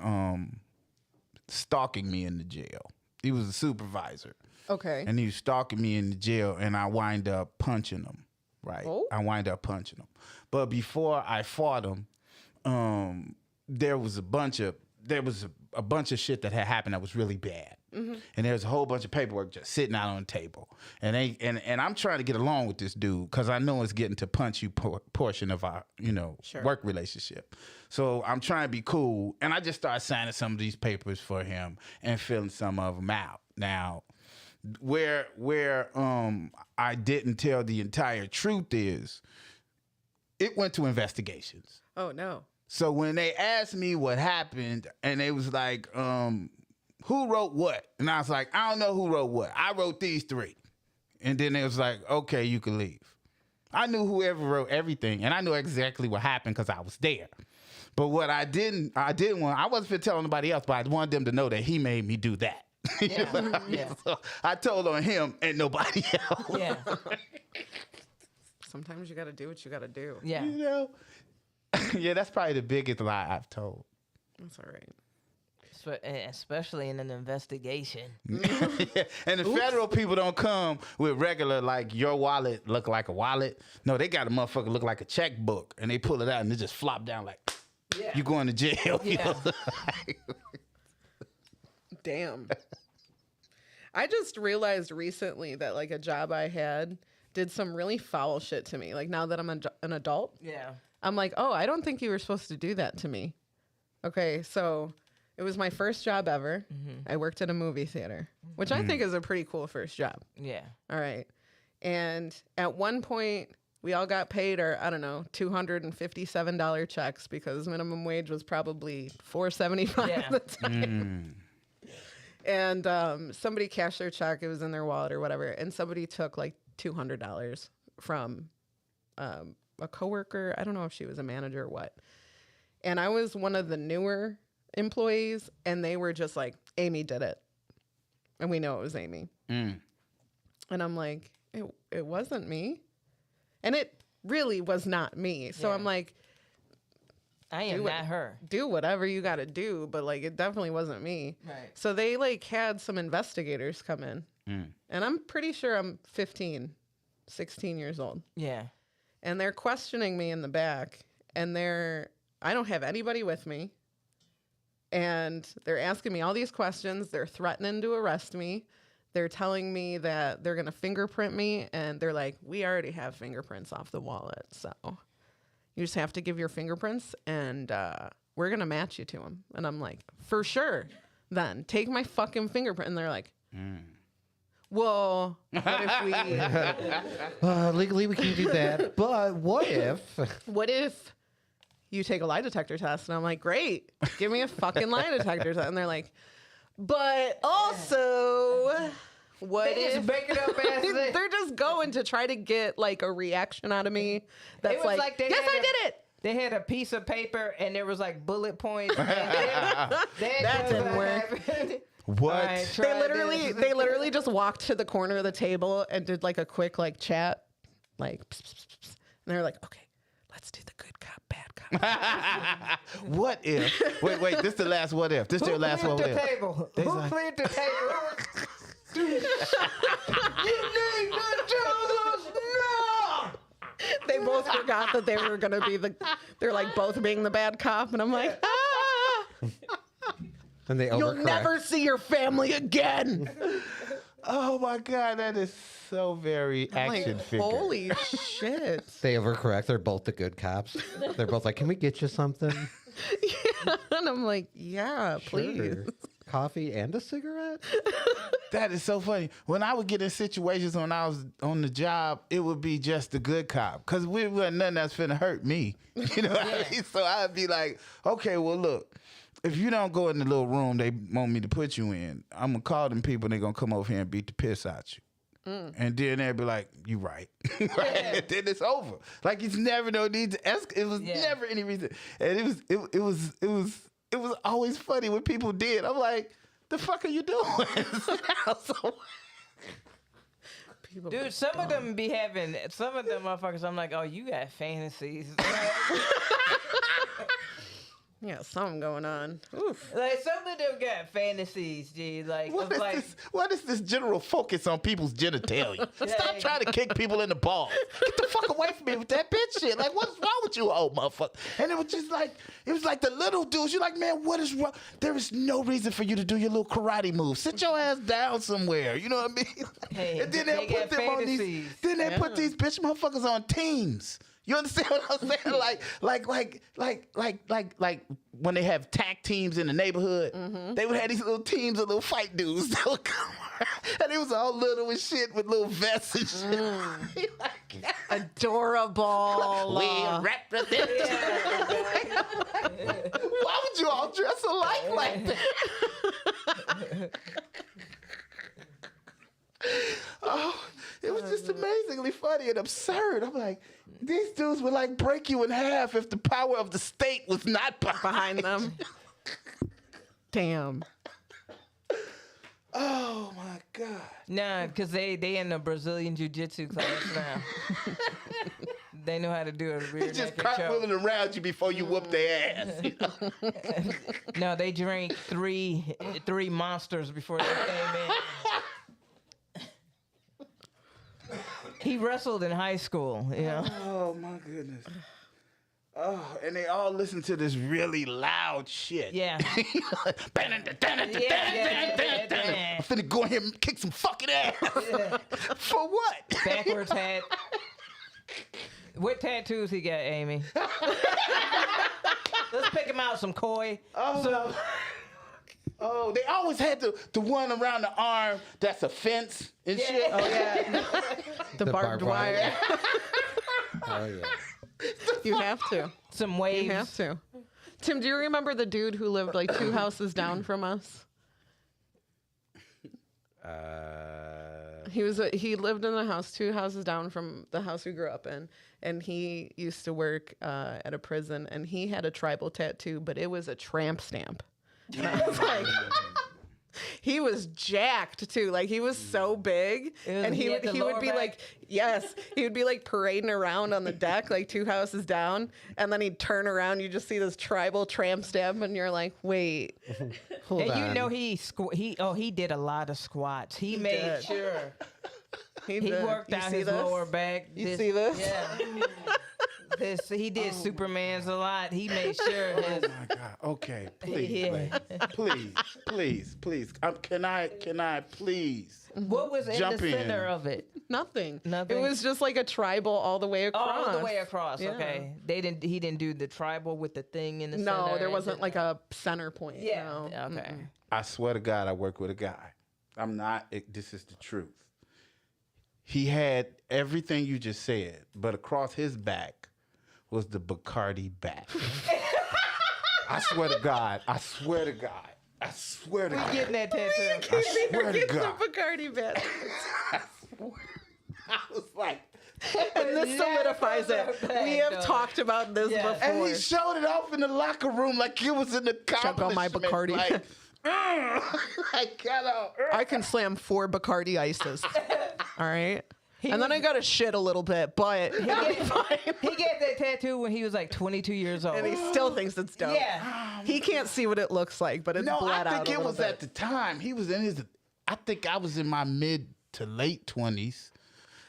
stalking me in the jail. He was a supervisor. Okay. And he was stalking me in the jail, and I wind up punching him. Right. Oh. I wind up punching him. But before I fought him, there was a bunch of shit that had happened that was really bad. Mm-hmm. And there's a whole bunch of paperwork just sitting out on the table. And I'm trying to get along with this dude because I know it's getting to punch you portion of our, Sure. work relationship. So I'm trying to be cool. And I just started signing some of these papers for him and filling some of them out. Now, where I didn't tell the entire truth is it went to investigations. Oh no. So when they asked me what happened, and they was like, who wrote what? And I was like, I don't know who wrote what. I wrote these 3. And then they was like, okay, you can leave. I knew whoever wrote everything, and I knew exactly what happened because I was there. But what I wasn't fit telling nobody else, but I wanted them to know that he made me do that. You know what I mean? Yeah. So I told on him and nobody else. Yeah. Sometimes you got to do what you got to do. Yeah. You know? Yeah, that's probably the biggest lie I've told. That's all right. Especially in an investigation. And the federal people don't come with regular, your wallet look like a wallet. No, they got a motherfucker look like a checkbook, and they pull it out and it just flop down you going to jail. You Yeah. know? Damn. I just realized recently that a job I had did some really foul shit to me. Now that I'm an adult, Yeah. I'm like, oh, I don't think you were supposed to do that to me. Okay, so it was my first job ever. I worked at a movie theater, which I think is a pretty cool first job. Yeah. All right. And at one point, we all got paid our, I don't know, $257 checks because minimum wage was probably $4.75 Yeah. at the time. And somebody cashed their check. It was in their wallet or whatever. And somebody took $200 from a coworker. I don't know if she was a manager or what. And I was one of the newer employees, and they were just like, Aimee did it. And we know it was Aimee. And I'm like, it wasn't me. And it really was not me. So Yeah. I'm like, I am not her. do whatever you got to do. But like, it definitely wasn't me. Right. So they like had some investigators come in. And I'm pretty sure I'm 15, 16 years old. Yeah. And they're questioning me in the back. And I don't have anybody with me. And they're asking me all these questions. They're threatening to arrest me. They're telling me that they're going to fingerprint me. And they're like, we already have fingerprints off the wallet. So you just have to give your fingerprints and we're going to match you to them. And I'm like, for sure. Then take my fucking fingerprint. And they're like, well, what if Legally, we can do that. But what if you take a lie detector test? And I'm like, great, give me a fucking lie detector test. And they're like, but also, what They just if make it up as they- they're just going to try to get like a reaction out of me that's was like, like they yes, had I a- did it. They had a piece of paper and there was like bullet points. And that didn't work. What? Right, They try literally just walked to the corner of the table and did like a quick like chat, like, pss, pss, pss, pss. And they're like, okay, let's do the good cop, bad cop. What if? Wait. This the last what if. This the last Who what cleared the if. table? They Who like- cleared the table? You need to tell us now. They both forgot that they were gonna be they're like both being the bad cop, and I'm like, And they you'll overcorrect. never see your family again. Oh my God, that is so very action Like, figure. holy shit. They overcorrect. They're both the good cops. They're both like, can we get you something? And I'm like, yeah, please. Sure. Coffee and a cigarette? That is so funny. When I would get in situations when I was on the job, it would be just the good cop. Because we wasn't nothing that's finna hurt me. You know what I mean? So I'd be like, okay, well, look, if you don't go in the little room they want me to put you in, I'm going to call them people and they're going to come over here and beat the piss out you. And then they'll be like, you right. Right? And then it's over. Like, it's never no need to ask. It was never any reason. And it was always funny when people did. I'm like, the fuck are you doing? Sit down somewhere. People Dude, some of them motherfuckers, I'm like, oh, you got fantasies. yeah, something going on. Oof. Like, some of them got fantasies, G. Like, What of is like, this? What is this general focus on people's genitalia? Stop Yeah. trying to kick people in the balls. Get the fuck away from me with that bitch shit. Like, what's wrong with you, old motherfucker? And it was just like, the little dudes. You're like, man, what is wrong? There is no reason for you to do your little karate move. Sit your ass down somewhere. You know what I mean? Hey, and then they they put got them on these. fantasies. Then they put these bitch motherfuckers on teams. You understand what I'm saying? Like when they have tag teams in the neighborhood, they would have these little teams of little fight dudes that would come around, and it was all little and shit with little vests and shit. Like, Adorable. we represent. Why would you all dress alike like that? Oh, it was just amazingly funny and absurd. I'm like, these dudes would like break you in half if the power of the state was not Behind them. Damn. Oh my God. nah, because they in the Brazilian Jiu-Jitsu class now. They know how to do a rear It's just naked choke. cartwheeling around you before you whoop their ass. You know? No, they drank three monsters before they came in. He wrestled in high school, you know. Oh my goodness. Oh, and they all listen to this really loud shit. Yeah. I'm finna go in here and kick some fucking ass. For what? Backwards hat. What tattoos he got, Aimee? Let's pick him out some koi. Oh, they always had the one around the arm that's a fence and shit. Oh yeah. The barbed wire. Oh, yeah. You have to. Some You waves. have to. Tim, do you remember the dude who lived like 2 houses down from us? He lived in the house 2 houses down from the house we grew up in, and he used to work at a prison, and he had a tribal tattoo, but it was a tramp stamp. And I was like, He was jacked too. Like he was so big, and he had the he would lower be back? like, yes, he would be like parading around on the deck, like 2 houses down, and then he'd turn around. You just see this tribal tramp stamp, and you're like, wait, Hold And on. you know he did a lot of squats. He made did. sure he did. worked You out see his this? lower back. You see this? Yeah. He did Superman's a lot. He made sure his My God. Okay, please, Yeah. please. Can I please? what was in Jump the center in. of it? Nothing. Nothing? It was just like a tribal all the way across. All the way across. Yeah. Okay. He didn't do the tribal with the thing in the center. No, there and wasn't the- like a center point. Yeah. No. Okay. I swear to God, I work with a guy. I'm not. This is the truth. He had everything you just said, but across his back was the Bacardi bat. I swear to God. I swear to God. I swear to We God. getting that tattoo. I swear to It's the God. Bacardi bit. I was like, And this Never solidifies it. go back, We have though. talked about this Yeah. before. and he showed it off in the locker room like it was an Check out my accomplishment. Bacardi. Like, like, get out. I can slam 4 Bacardi ices. All right. And then I got to shit a little bit, but it'll be fine. He got that tattoo when he was like 22 years old. And he still thinks it's dope. Yeah. He can't see what it looks like, but it's No, bled I out think a it little was bit. at the time. He was in his. I think I was in my mid to late 20s.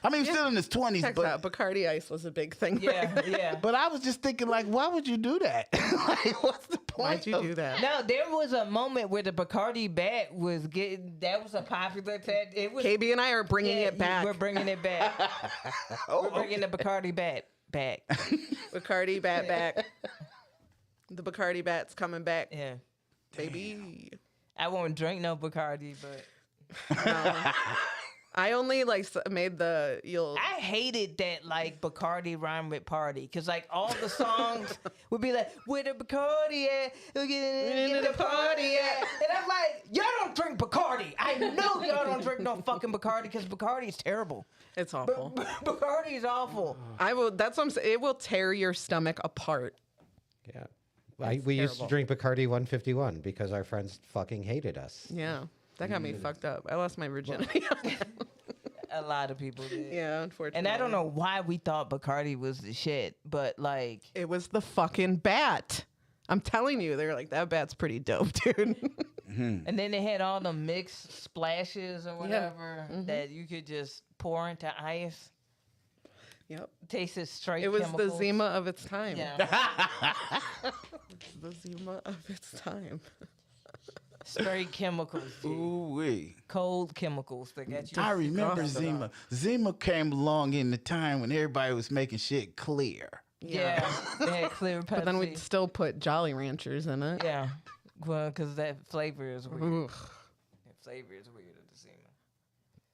I mean, he was still in his 20s, Check but out. Bacardi ice was a big thing. Yeah, yeah. but I was just thinking, like, why would you do that? Like, what's the point? Why'd you of- do that? No, there was a moment where the Bacardi bat was getting. That was a popular tattoo. It was. KB and I are bringing yeah, it back. We're bringing it back. We're bringing the Bacardi bat back. Bacardi bat back. The Bacardi bat's coming back, Yeah. baby. I won't drink no Bacardi, but No. I only like made the you'll. I hated that like Bacardi rhyme with party because like all the songs would be like where the Bacardi at, get the party at, and I'm like y'all don't drink Bacardi. I know y'all don't drink no fucking Bacardi because Bacardi is terrible. It's awful. Bacardi is awful. I will. That's what I'm saying. It will tear your stomach apart. Yeah. We used to terrible. drink Bacardi 151 because our friends fucking hated us. Yeah, that got me fucked up. I lost my virginity. A lot of people did. Yeah, unfortunately. And I don't know why we thought Bacardi was the shit, but like It was the fucking bat. I'm telling you, they're like that bat's pretty dope, dude. and then they had all the mixed splashes or whatever that you could just pour into ice. Yep. Tasted straight. It was chemicals. the Zima of its time. Yeah. The Zima of its time. Straight chemicals. G. Ooh wee. Cold chemicals that got you. I remember Disgusting. Zima. Zima came along in the time when everybody was making shit clear. Yeah. They had clear Pepsi. But then we'd still put Jolly Ranchers in it. Yeah. Well, because that flavor is weird. Ooh. That flavor is weird at the Zima.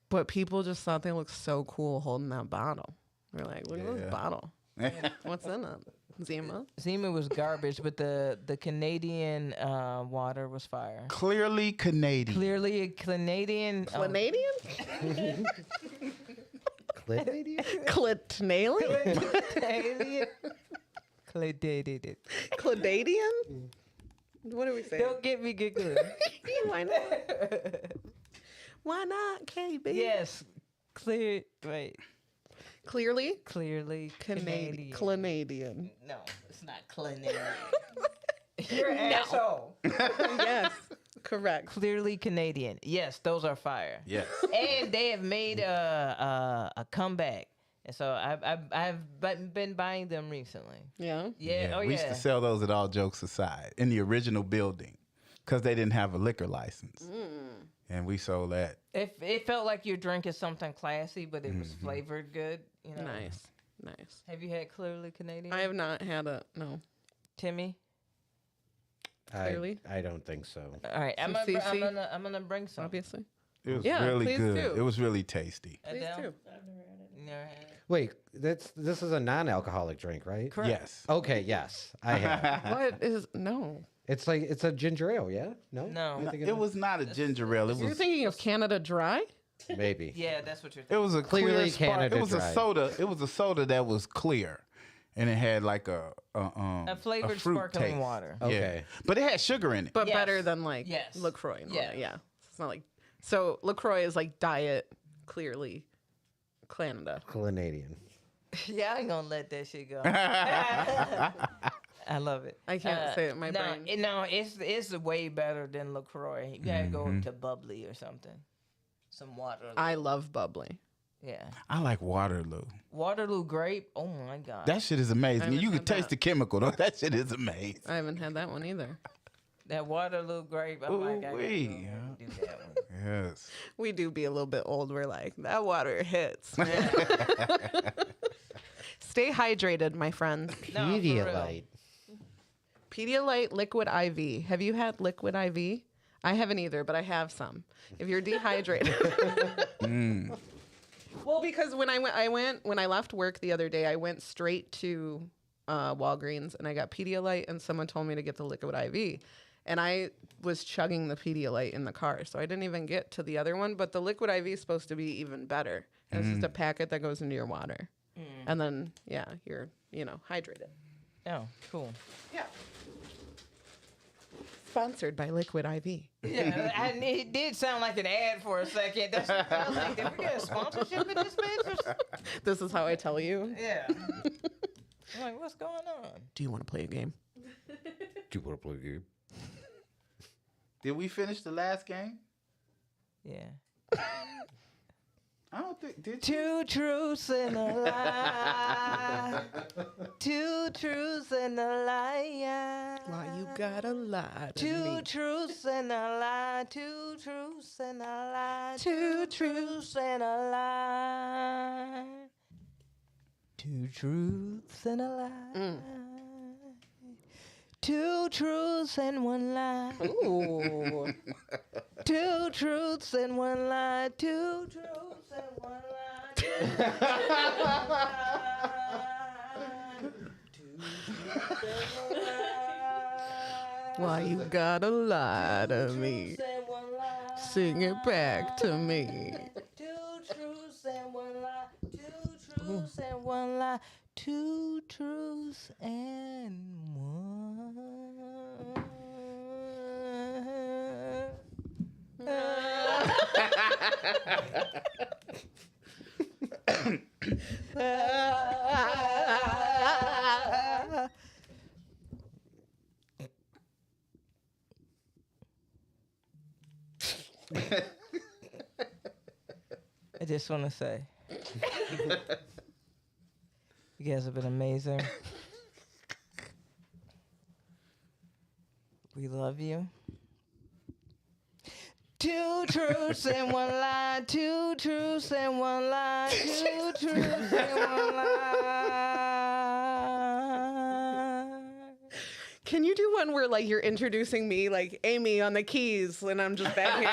But people just thought they looked so cool holding that bottle. We're like, look at Yeah. this bottle. What's in it? Zima? Zima was garbage, but the Canadian water was fire. Clearly Canadian. Clearly a Canadian. Canadian? Canadian? Clitnalian? Canadian. Canadian. Cladadian? What are we saying? Don't get me giggling. Why not? Why not, KB? Yes. Clear. Wait. Clearly? Clearly Canadian. Canadian. No, it's not Canadian. You're an asshole. Yes, correct. Clearly Canadian. Yes, those are fire. Yes. And they have made a comeback. And so I've been buying them recently. Yeah. Yeah. Oh we used yeah. to sell those at All Jokes Aside in the original building because they didn't have a liquor license. And we sold that. It felt like you're drinking something classy, but it was flavored good. You know. Nice. Nice. Have you had Clearly Canadian? I have not had a, no. Timmy. Clearly. I don't think so. All right, I'm Some CC? gonna bring some. Obviously. It was Yeah, really please good. do. It was really tasty. Please Adele? do. You never had it? Wait, this is a non-alcoholic drink, right? Correct. Yes. Okay, yes, I have. What is, no. It's like it's a ginger ale, yeah? No, No. Am I thinking It was not a ginger ale. It You're was thinking of Canada Dry? maybe. Yeah, that's what you're it thinking. was a Clearly clear spark- Canada It was Dry. a soda. It was a soda that was clear, and it had like a flavored fruit sparkling taste. water. Okay. Yeah. But it had sugar in it. But Yes. better than like Yes. LaCroix and all Yeah. that. Yeah. not like so. LaCroix is like diet, clearly, Canada. Canadian. Yeah, I ain't gonna let that shit go. I love it. I can't say it. My brain. It's way better than LaCroix. You gotta go to bubbly or something. Some water. I love bubbly. Yeah. I like Waterloo. Waterloo grape. Oh my god. That shit is amazing. haven't You can had taste that. the chemical though. That shit is amazing. I haven't had that one either. That Waterloo grape. I'm like, I gotta go Ooh-wee, and do that one. Yes. We do be a little bit old. We're like, that water hits. Man. Stay hydrated, my friends. No, for real. Pedialyte. Pedialyte Liquid IV. Have you had Liquid IV? I haven't either, but I have some. If you're dehydrated. Well, because when I left work the other day, I went straight to Walgreens and I got Pedialyte, and someone told me to get the Liquid IV. And I was chugging the Pedialyte in the car, so I didn't even get to the other one. But the Liquid IV is supposed to be even better. And it's just a packet that goes into your water. And then, yeah, you're, hydrated. Oh, cool. Yeah. Sponsored by Liquid IV. Yeah, it did sound like an ad for a second. That's what I was like, did we get a sponsorship in this bitch? This is how I tell you. Yeah. I'm like, what's going on? Do you want to play a game? Do you want to play a game? Did we finish the last game? Yeah. I don't think did you? Two truths and a lie. Two truths and a lie. Why you gotta lie to Two me? truths and a lie. Two truths and a lie. Two truths and a lie. Two truths and a lie. Two truths and one lie. Ooh. Two truths and one lie. Two truths and one lie. Two truths and one lie. Why you gotta lie to me? Truths and one lie. Sing it back to me. Two truths and one lie. Two truths and one lie. Two truths and one. I just want to say, you guys have been amazing. We love you. Two truths and one lie. Two truths and one lie. Two truths and one lie. Can you do one where like you're introducing me like Aimee on the keys and I'm just back here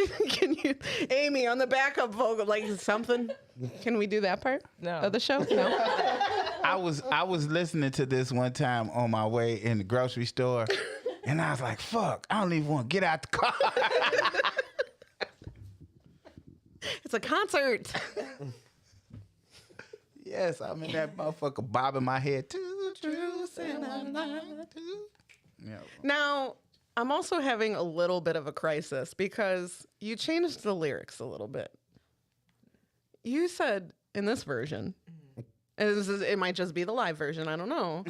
like Can you Aimee on the backup vocal like something? Can we do that part No. of the show? No. I was listening to this one time on my way in the grocery store, and I was like, "Fuck! I don't even want to get out the car." It's a concert. Yes, I'm in that motherfucker bobbing my head. Two truths and a lie. Yeah. Now, I'm also having a little bit of a crisis because you changed the lyrics a little bit. You said in this version, it might just be the live version, I don't know.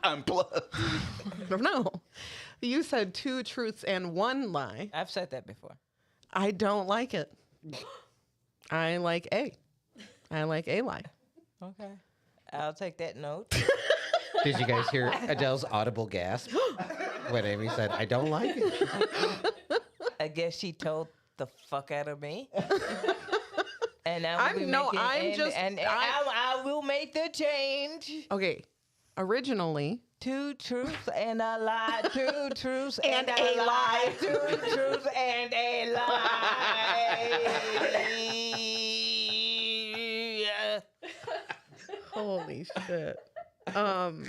Unplugged. I don't know. You said two truths and one lie. I've said that before. I don't like it. I like A. I like a lie. Okay. I'll take that note. Did you guys hear Adele's audible gasp when Aimee said, "I don't like it"? I guess she told the fuck out of me. And I will I will make the change. Okay. Originally, Two truths and a lie. Two truths And and, a a lie. lie. Two truths and a lie. holy shit. Ugh.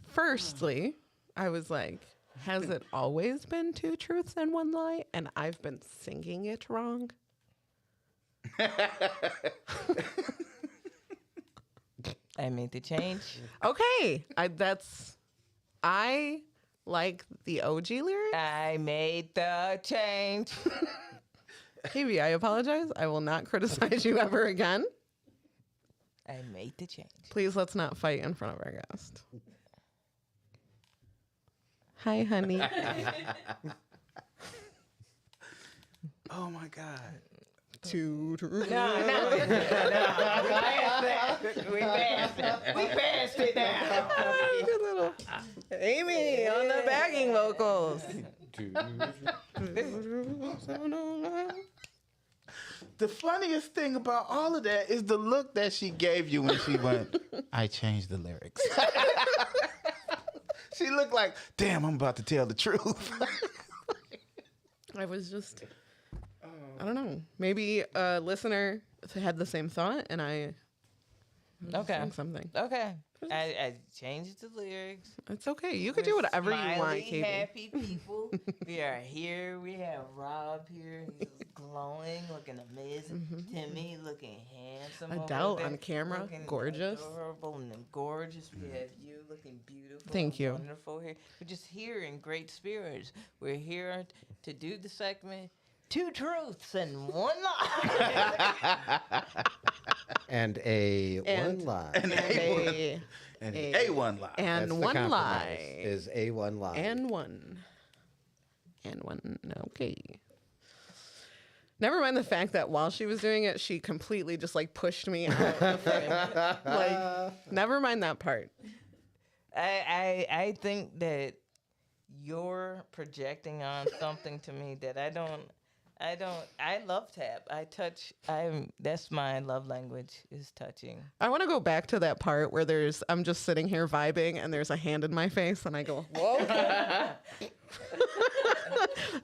Firstly, I was like, has it always been two truths and one lie? And I've been singing it wrong. I made the change. Okay, that's I like the OG lyrics. I made the change. Katie, I apologize. I will not criticize you ever again. I made the change. Please let's not fight in front of our guest. Hi, honey. Oh my God. Two. No. We passed it. We passed it now. Good little Aimee on the backing vocals. The funniest thing about all of that is the look that she gave you when she went, I changed the lyrics. She looked like, damn, I'm about to tell the truth. I was just, I don't know. Maybe a listener had the same thought, and I was saying something. Okay. I changed the lyrics. It's okay. You could do whatever you want, Smiley, Katie. happy people. We are here. We have Rob here. He's glowing, looking amazing. Timmy looking handsome. over Adele there, on camera, looking gorgeous. adorable and gorgeous. We have you looking beautiful. Thank and you. Wonderful here. We're just here in great spirits. We're here to do the segment. 2 truths and 1 lie. And one lie. And A1 lie. And That's the one compromise, lie. is A1 lie. And one. Okay. Never mind the fact that while she was doing it, she completely just like pushed me out the frame. Like, never mind that part. I think that you're projecting on something to me that I love tap. That's my love language, is touching. I want to go back to that part where I'm just sitting here vibing and there's a hand in my face and I go, whoa.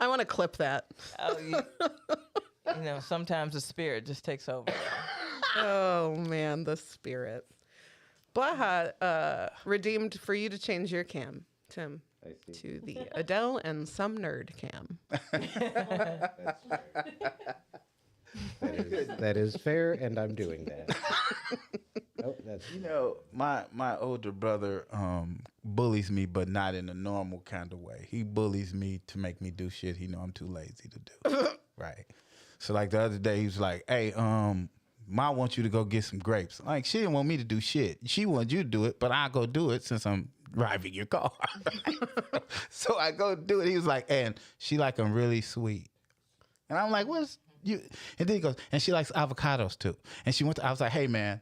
I want to clip that. Oh, sometimes the spirit just takes over. Oh man, the spirit. Blaha redeemed for you to change your cam, Tim, to the Adele and some nerd cam. That is fair, and I'm doing that. Oh, that's My older brother bullies me, but not in a normal kind of way. He bullies me to make me do shit he know I'm too lazy to do. Right. So like the other day, he was like, "Hey, Ma wants you to go get some grapes." Like, she didn't want me to do shit. She wanted you to do it, but I'll go do it since I'm driving your car. So I go do it. He was like, and she like them really sweet. And I'm like, what's you? And then he goes, and she likes avocados too. And I was like, hey man,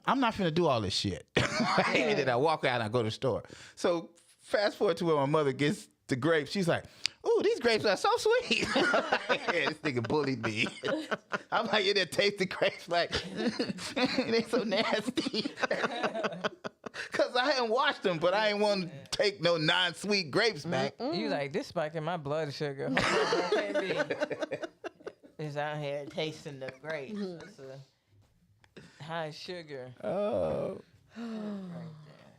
I'm not finna do all this shit. And then I walk out and I go to the store. So fast forward to where my mother gets the grapes. She's like, ooh, these grapes are so sweet. Yeah, this nigga bullied me. I'm like, you didn't taste the grapes, like, they so nasty. Because I hadn't washed them, but I ain't want to take no non-sweet grapes back. You like, this spiking my blood sugar. Hold on, I can't be just out here tasting the grapes. It's a high sugar. Oh. Right there.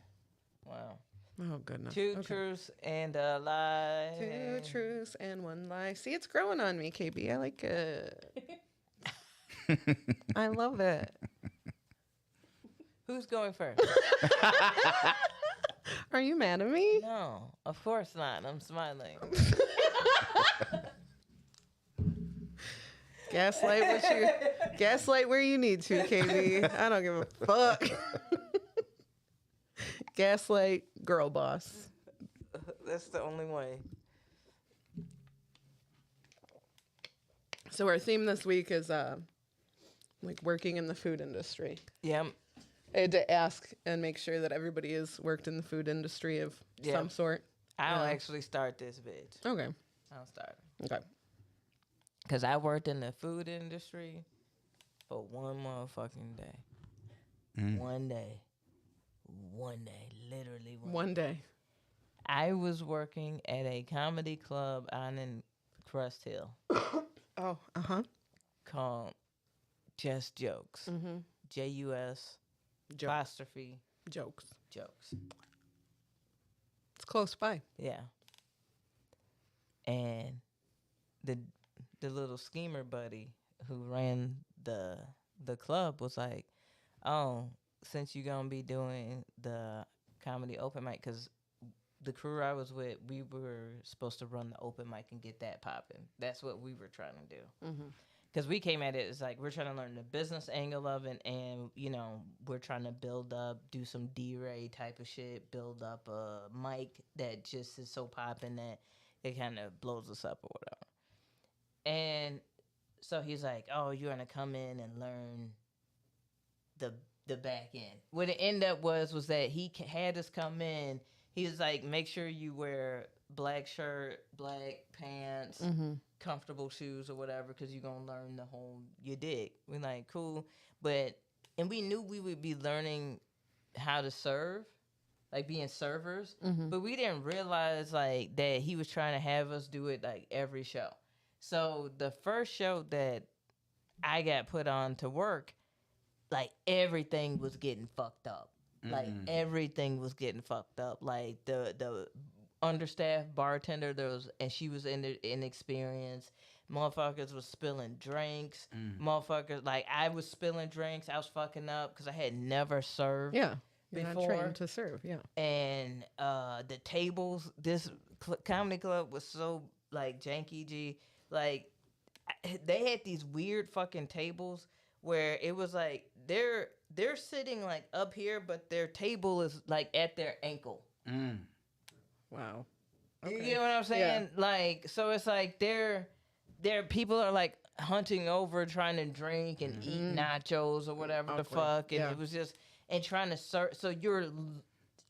Wow. Oh goodness. 2 truths and a lie. 2 truths and 1 lie. See, it's growing on me, KB. I like it. I love it. Who's going first? Are you mad at me? No, of course not. I'm smiling. Gaslight where you need to, KB. I don't give a fuck. Gaslight girl boss. That's the only way. So our theme this week is like working in the food industry. Yeah. I had to ask and make sure that everybody has worked in the food industry of some sort. I'll actually start this bitch. Okay. I'll start. Okay. Because I worked in the food industry for one motherfucking day. One day. Literally One day. I was working at a comedy club out in Crest Hill Oh, uh-huh. called Just Jokes. Mm-hmm. J-U-S apostrophe Jokes. jokes. It's close by. Yeah. And the little schemer buddy who ran the club was like, oh, since you're going to be doing the comedy open mic, because the crew I was with, we were supposed to run the open mic and get that popping. That's what we were trying to do. Because we came at it as like, we're trying to learn the business angle of it, and, you know, we're trying to build up, do some D-Ray type of shit, build up a mic that just is so popping that it kind of blows us up or whatever. And so he's like, oh, you're going to come in and learn the back end. What it ended up was that he had us come in. He was like, make sure you wear black shirt, black pants, comfortable shoes or whatever, because you're going to learn the whole, you dig. We're like, cool. And we knew we would be learning how to serve, like being servers, but we didn't realize like that he was trying to have us do it like every show. So the first show that I got put on to work, like everything was getting fucked up. Like everything was getting fucked up. Like the understaffed bartender, and she was inexperienced. Motherfuckers was spilling drinks. Motherfuckers, like I was spilling drinks. I was fucking up because I had never served. Yeah. You're before. not trained to serve. Yeah. And the tables, this comedy club was so like janky G. Like they had these weird fucking tables where it was like they're sitting like up here, but their table is like at their ankle. Wow. You know what I'm saying? Yeah. Like, so it's like they're people are like hunting over trying to drink and eat nachos or whatever the fuck, and it was just and trying to serve. So you're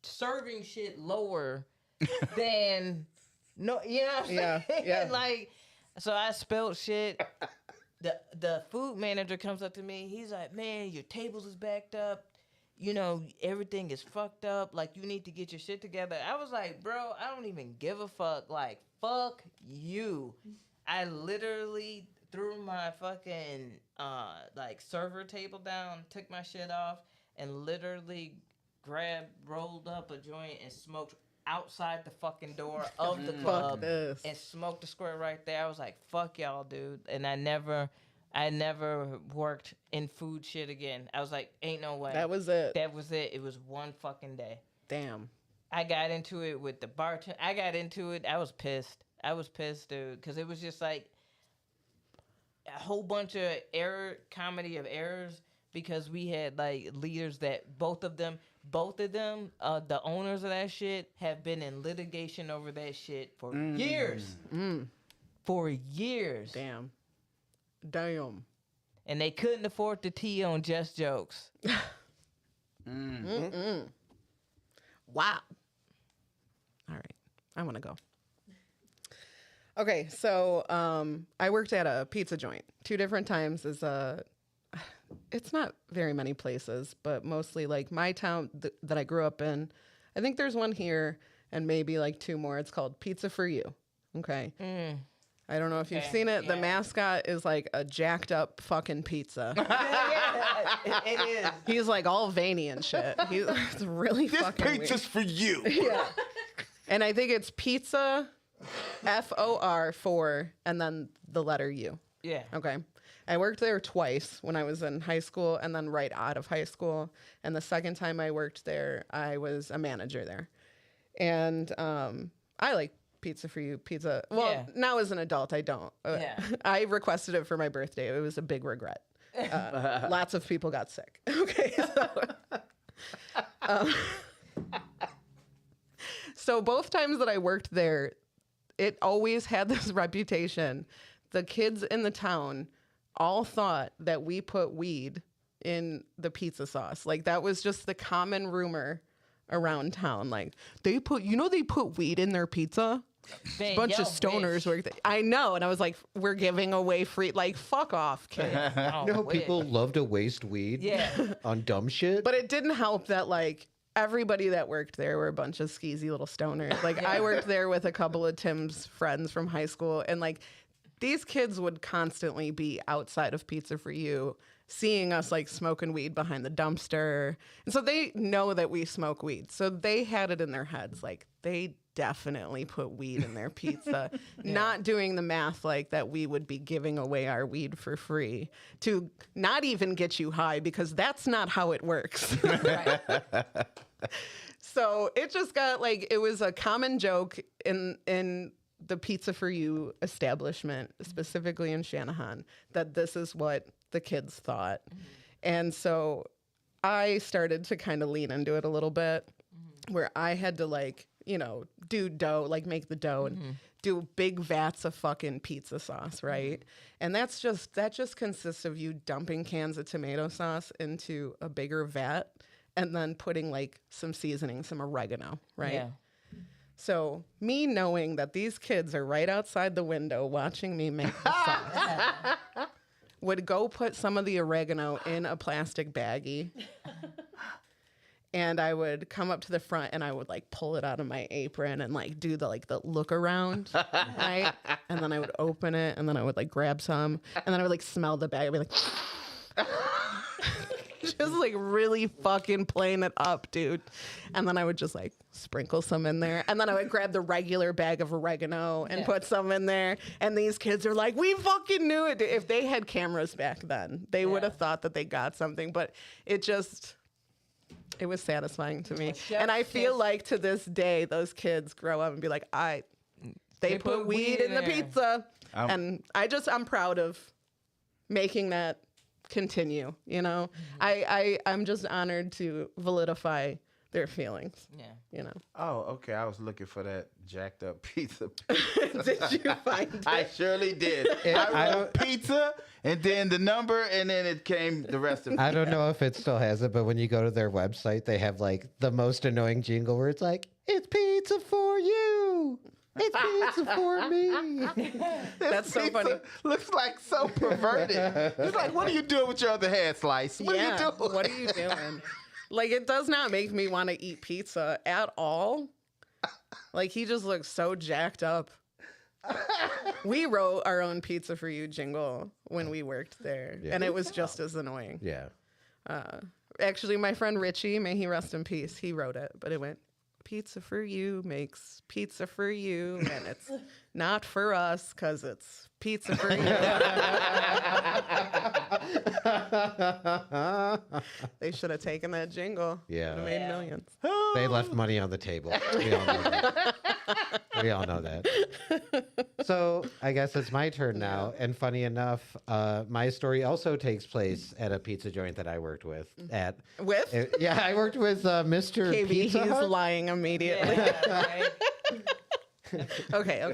serving shit lower than no, you know what I'm saying? Yeah. Like, so I spilled shit. The food manager comes up to me. He's like, man, your tables is backed up. You know, everything is fucked up. Like, you need to get your shit together. I was like, bro, I don't even give a fuck. Like, fuck you. I literally threw my fucking, like, server table down, took my shit off, and literally rolled up a joint and smoked outside the fucking door of the club and smoked the square right there. I was like, fuck y'all, dude. And I never worked in food shit again. I was like, ain't no way. That was it. That was it. It was one fucking day. Damn. I got into it with the bartender. I was pissed. Dude, because it was just like a whole bunch of comedy of errors, because we had like leaders that both of them, the owners of that shit have been in litigation over that shit for years. For years. Damn. And they couldn't afford the tea on Just Jokes. Wow. All right. I want to go. Okay, so I worked at a pizza joint 2 different times. It's not very many places, but mostly like my town that I grew up in. I think there's one here and maybe like 2 more. It's called Pizza for You. Okay. I don't know if you've seen it. Yeah. The mascot is like a jacked up fucking pizza. It is. He's like all veiny and shit. It's really fucking weird. This pizza's for you. Yeah. And I think it's pizza, FOR, and then the letter U. Yeah. Okay. I worked there twice when I was in high school and then right out of high school. And the second time I worked there, I was a manager there. And I like Pizza for You pizza. Well, now as an adult, I don't. I requested it for my birthday. It was a big regret. Lots of people got sick. Okay. So both times that I worked there, it always had this reputation. The kids in the town all thought that we put weed in the pizza sauce. Like that was just the common rumor around town. Like they put weed in their pizza. A bunch of stoners work there. I know. And I was like, we're giving away free, like, fuck off, kid. People love to waste weed on dumb shit. But it didn't help that, like, everybody that worked there were a bunch of skeezy little stoners. Like, I worked there with a couple of Tim's friends from high school. And, like, these kids would constantly be outside of Pizza for You seeing us like smoking weed behind the dumpster. And so they know that we smoke weed. So they had it in their heads like they definitely put weed in their pizza, not doing the math like that we would be giving away our weed for free to not even get you high because that's not how it works. So it just got like, it was a common joke in the Pizza for You establishment, specifically in Shanahan, that this is what the kids thought. And so I started to kind of lean into it a little bit, where I had to like, you know, do dough, like make the dough and do big vats of fucking pizza sauce, right? And that just consists of you dumping cans of tomato sauce into a bigger vat and then putting like some seasoning, some oregano, right? Yeah. So me knowing that these kids are right outside the window watching me make the sauce, would go put some of the oregano in a plastic baggie. And I would come up to the front and I would like pull it out of my apron and like do the look around, right? And then I would open it and then I would like grab some and then I would like smell the bag. I'd be like, just like really fucking playing it up, dude. And then I would just like sprinkle some in there. And then I would grab the regular bag of oregano and put some in there. And these kids are like, we fucking knew it. If they had cameras back then, they would have thought that they got something. But it was satisfying to me. And I feel like to this day, those kids grow up and be like, they put weed in the pizza. And I'm proud of making that continue, you know? I'm just honored to validify their feelings. Yeah. You know? Oh, okay. I was looking for that jacked up pizza. Did you find it? I surely did. I wrote pizza and then the number and then it came the rest of it. I don't know if it still has it, but when you go to their website, they have like the most annoying jingle where it's like, it's pizza for you. It's pizza for me. That's so Pizza funny. looks like so perverted. It's like, what are you doing with your other hand slice? What are you doing? What are you doing? Like, it does not make me want to eat pizza at all. Like, he just looks so jacked up. We wrote our own Pizza for You jingle when we worked there, and it was just as annoying. Yeah. Actually, my friend Richie, may he rest in peace, he wrote it, but it went, Pizza for You makes pizza for you, and it's not for us because it's pizza for you. They should have taken that jingle. Yeah. Would have made millions. They left money on the table. We all know that. We all know that. So I guess it's my turn now. And funny enough, my story also takes place at a pizza joint that I worked with. Yeah, I worked with Mr. KB, Pizza he's Hut. lying immediately. Okay.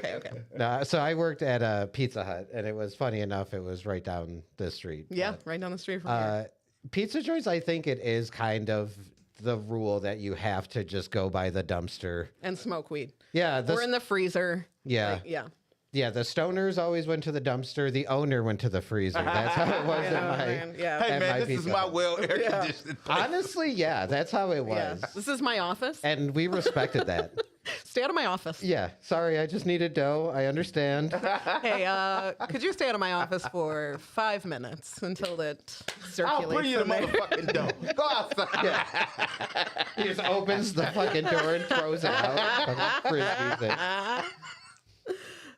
No, so I worked at a Pizza Hut, and it was funny enough. It was right down the street. Yeah, right down the street from here. Pizza joints, I think it is kind of the rule that you have to just go by the dumpster. And smoke weed. Yeah. Or in the freezer. Yeah. Like, yeah. Yeah, the stoners always went to the dumpster. The owner went to the freezer. That's how it was at my. Man, yeah. Hey at man, my this is Pizza my Hut. well air conditioned place. Honestly, yeah, that's how it Yeah. was. This is my office. And we respected that. Stay out of my office. Yeah, sorry, I just needed dough. I understand. Hey, could you stay out of my office for 5 minutes until it circulates? I'll bring you the in there? motherfucking dough. Go outside. He just opens the fucking door and throws it out. Frisbees it.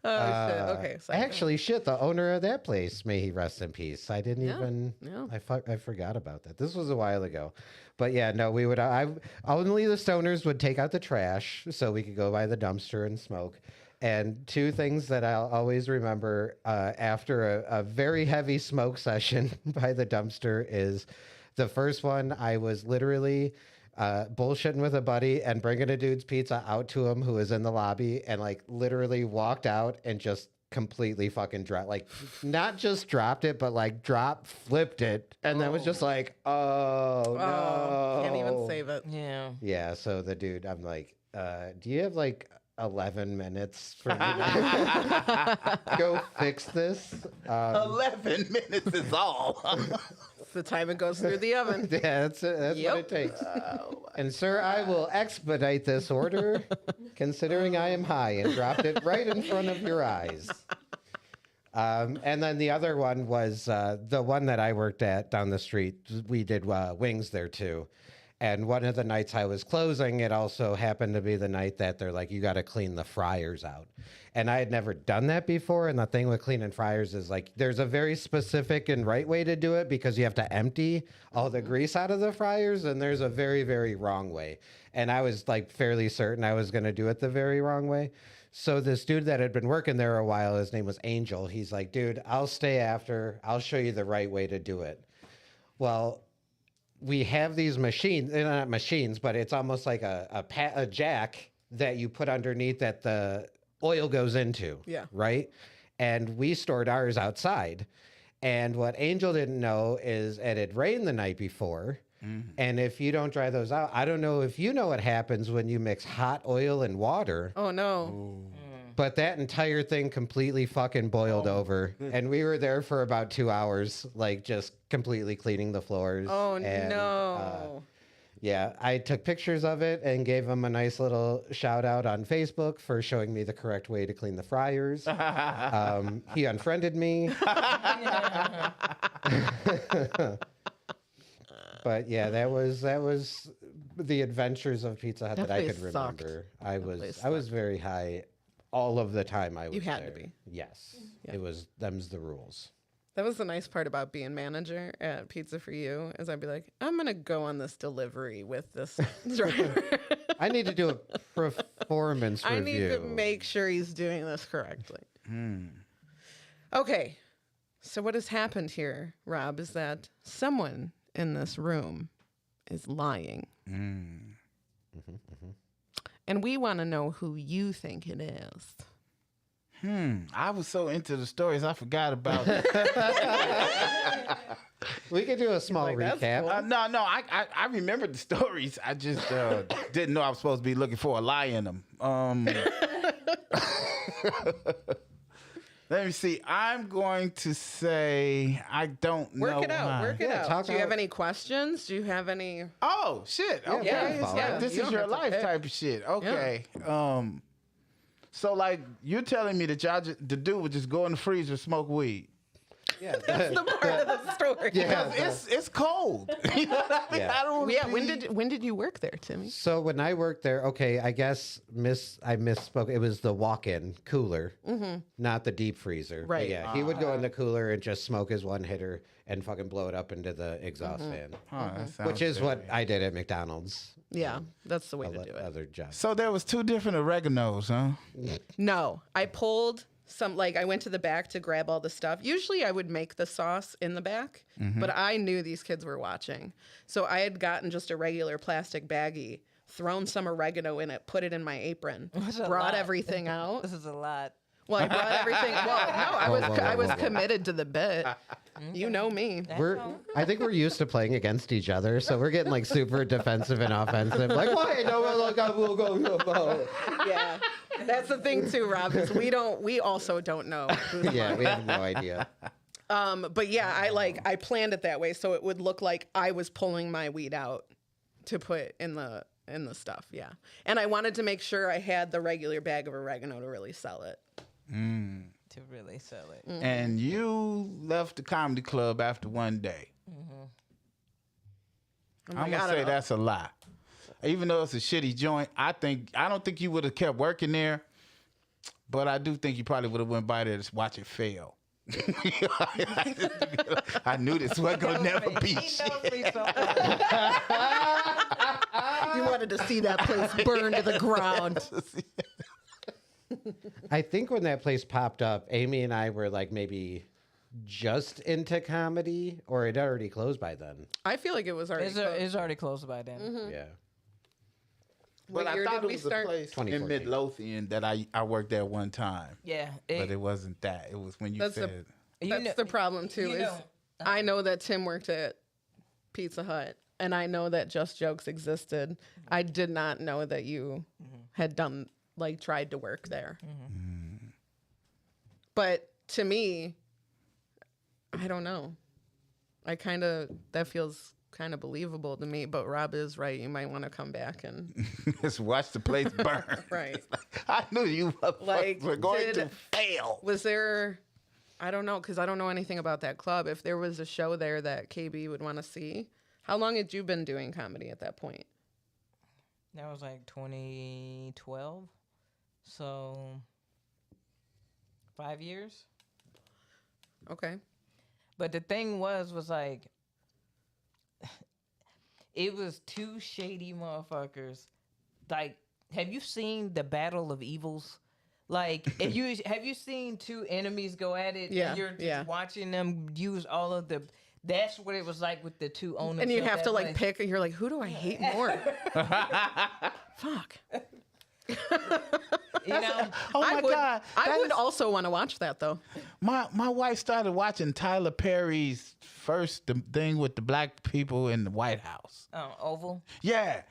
Oh, shit. Okay. So Actually, shit, the owner of that place, may he rest in peace. I didn't even, yeah. I forgot about that. This was a while ago. But yeah, no, we would, only the stoners would take out the trash so we could go by the dumpster and smoke. And two things that I'll always remember after a very heavy smoke session by the dumpster is the first one, I was literally bullshitting with a buddy and bringing a dude's pizza out to him who was in the lobby and like literally walked out and just completely fucking dropped, like not just dropped it, but like flipped it. And then was just like, oh no. Can't even save it. Yeah. Yeah. So the dude, I'm like, do you have like 11 minutes for me to go fix this? 11 minutes is all. It's the time it goes through the oven. Yeah, that's what it takes. And sir, I will expedite this order, considering I am high and dropped it right in front of your eyes. And then the other one was the one that I worked at down the street. We did wings there too. And one of the nights I was closing, it also happened to be the night that they're like, you got to clean the fryers out. And I had never done that before. And the thing with cleaning fryers is like, there's a very specific and right way to do it because you have to empty all the grease out of the fryers. And there's a very, very wrong way. And I was like fairly certain I was going to do it the very wrong way. So this dude that had been working there a while, his name was Angel. He's like, dude, I'll stay after. I'll show you the right way to do it. Well, we have these machines, they're not machines, but it's almost like a jack that you put underneath that the oil goes into. Yeah. Right? And we stored ours outside. And what Angel didn't know is it had rained the night before. Mm-hmm. And if you don't dry those out, I don't know if you know what happens when you mix hot oil and water. Oh, no. Ooh. But that entire thing completely fucking boiled over. And we were there for about 2 hours, like just completely cleaning the floors. Oh, and, no. Yeah, I took pictures of it and gave him a nice little shout out on Facebook for showing me the correct way to clean the fryers. He unfriended me. But yeah, that was the adventures of Pizza Hut that I place could remember. I place was very high all of the time I was You had to there. be. Yes. Yeah. It was them's the rules. That was the nice part about being manager at Pizza for You is I'd be like, I'm going to go on this delivery with this driver. I need to do a performance I review. need to make sure he's doing this correctly. Okay. So what has happened here, Rob, is that someone in this room is lying. And we want to know who you think it is. I was so into the stories, I forgot about it. We could do a small like, "That's recap. cool." No, I remembered the stories. I just didn't know I was supposed to be looking for a lie in them. Let me see. I'm going to say I don't know. Work it out. why. Work it Yeah, out. talk Do you have out. any questions? Do you have any? Oh shit! Okay, yeah. This You is don't your have to life pick. type of shit. Okay. So like you're telling me that the dude would just go in the freezer and smoke weed. Yeah. That's the part of the story. Yeah. Because it's cold. You know what I mean? Yeah. I don't wanna Yeah. be- When did you work there, Timmy? So when I worked there, okay, I guess I misspoke. It was the walk-in cooler, not the deep freezer. But Right. yeah, he would go in the cooler and just smoke his one hitter and fucking blow it up into the exhaust fan, Huh, that sounds which is very- what I did at McDonald's. Yeah, that's the way to do it. Other jobs. So there was 2 different oreganos, huh? No, I pulled some, like, I went to the back to grab all the stuff. Usually I would make the sauce in the back, but I knew these kids were watching. So I had gotten just a regular plastic baggie, thrown some oregano in it, put it in my apron, That's a brought lot. everything out. This is a lot. Well, I brought everything. Well, no, I was whoa. committed to the bit. You know me. I think we're used to playing against each other, so we're getting like super defensive and offensive. Like, why? No, we'll go. Yeah, that's the thing too, Rob. Is we also don't know. Who's Yeah, we have no idea. But yeah, I planned it that way so it would look like I was pulling my weed out to put in the stuff. Yeah, and I wanted to make sure I had the regular bag of oregano to really sell it. To really sell it. And you left the comedy club after one day. I'm I'm like, I gonna don't say know. that's a lie. Even though it's a shitty joint, I don't think you would have kept working there, but I do think you probably would have went by there to watch it fail. I knew this wasn't gonna never be shit. You wanted to see that place burn to the ground. I think when that place popped up, Aimee and I were like maybe just into comedy, or it already closed by then. I feel like it was already. It's already closed by then. Yeah. What But year I thought did it we was start? a place in 2014. Midlothian that I worked at one time, Yeah. but it wasn't that. It was when you That's the- said. That's the problem too. you Is know, I know that Tim worked at Pizza Hut, and I know that Just Jokes existed. I did not know that you had tried to work there. But to me, I don't know. That feels kind of believable to me. But Rob is right. You might want to come back and Just watch the place burn. right. I knew you Like, were going did- to fail. Was there I don't know, because I don't know anything about that club. If there was a show there that KB would want to see, how long had you been doing comedy at that point? That was like 2012. So 5 years. Okay. But the thing was like, it was two shady motherfuckers. Like, have you seen the Battle of Evils? Like, if you have you seen two enemies go at it? Yeah, And you're just yeah. watching them use all of the. That's what it was like with the two owners. And you of have that to like place. pick, and you're like, who do I hate more? Fuck. You know, Oh my God! I That would is- also want to watch that though. My wife started watching Tyler Perry's first thing with the black people in the White House. Oval. Yeah.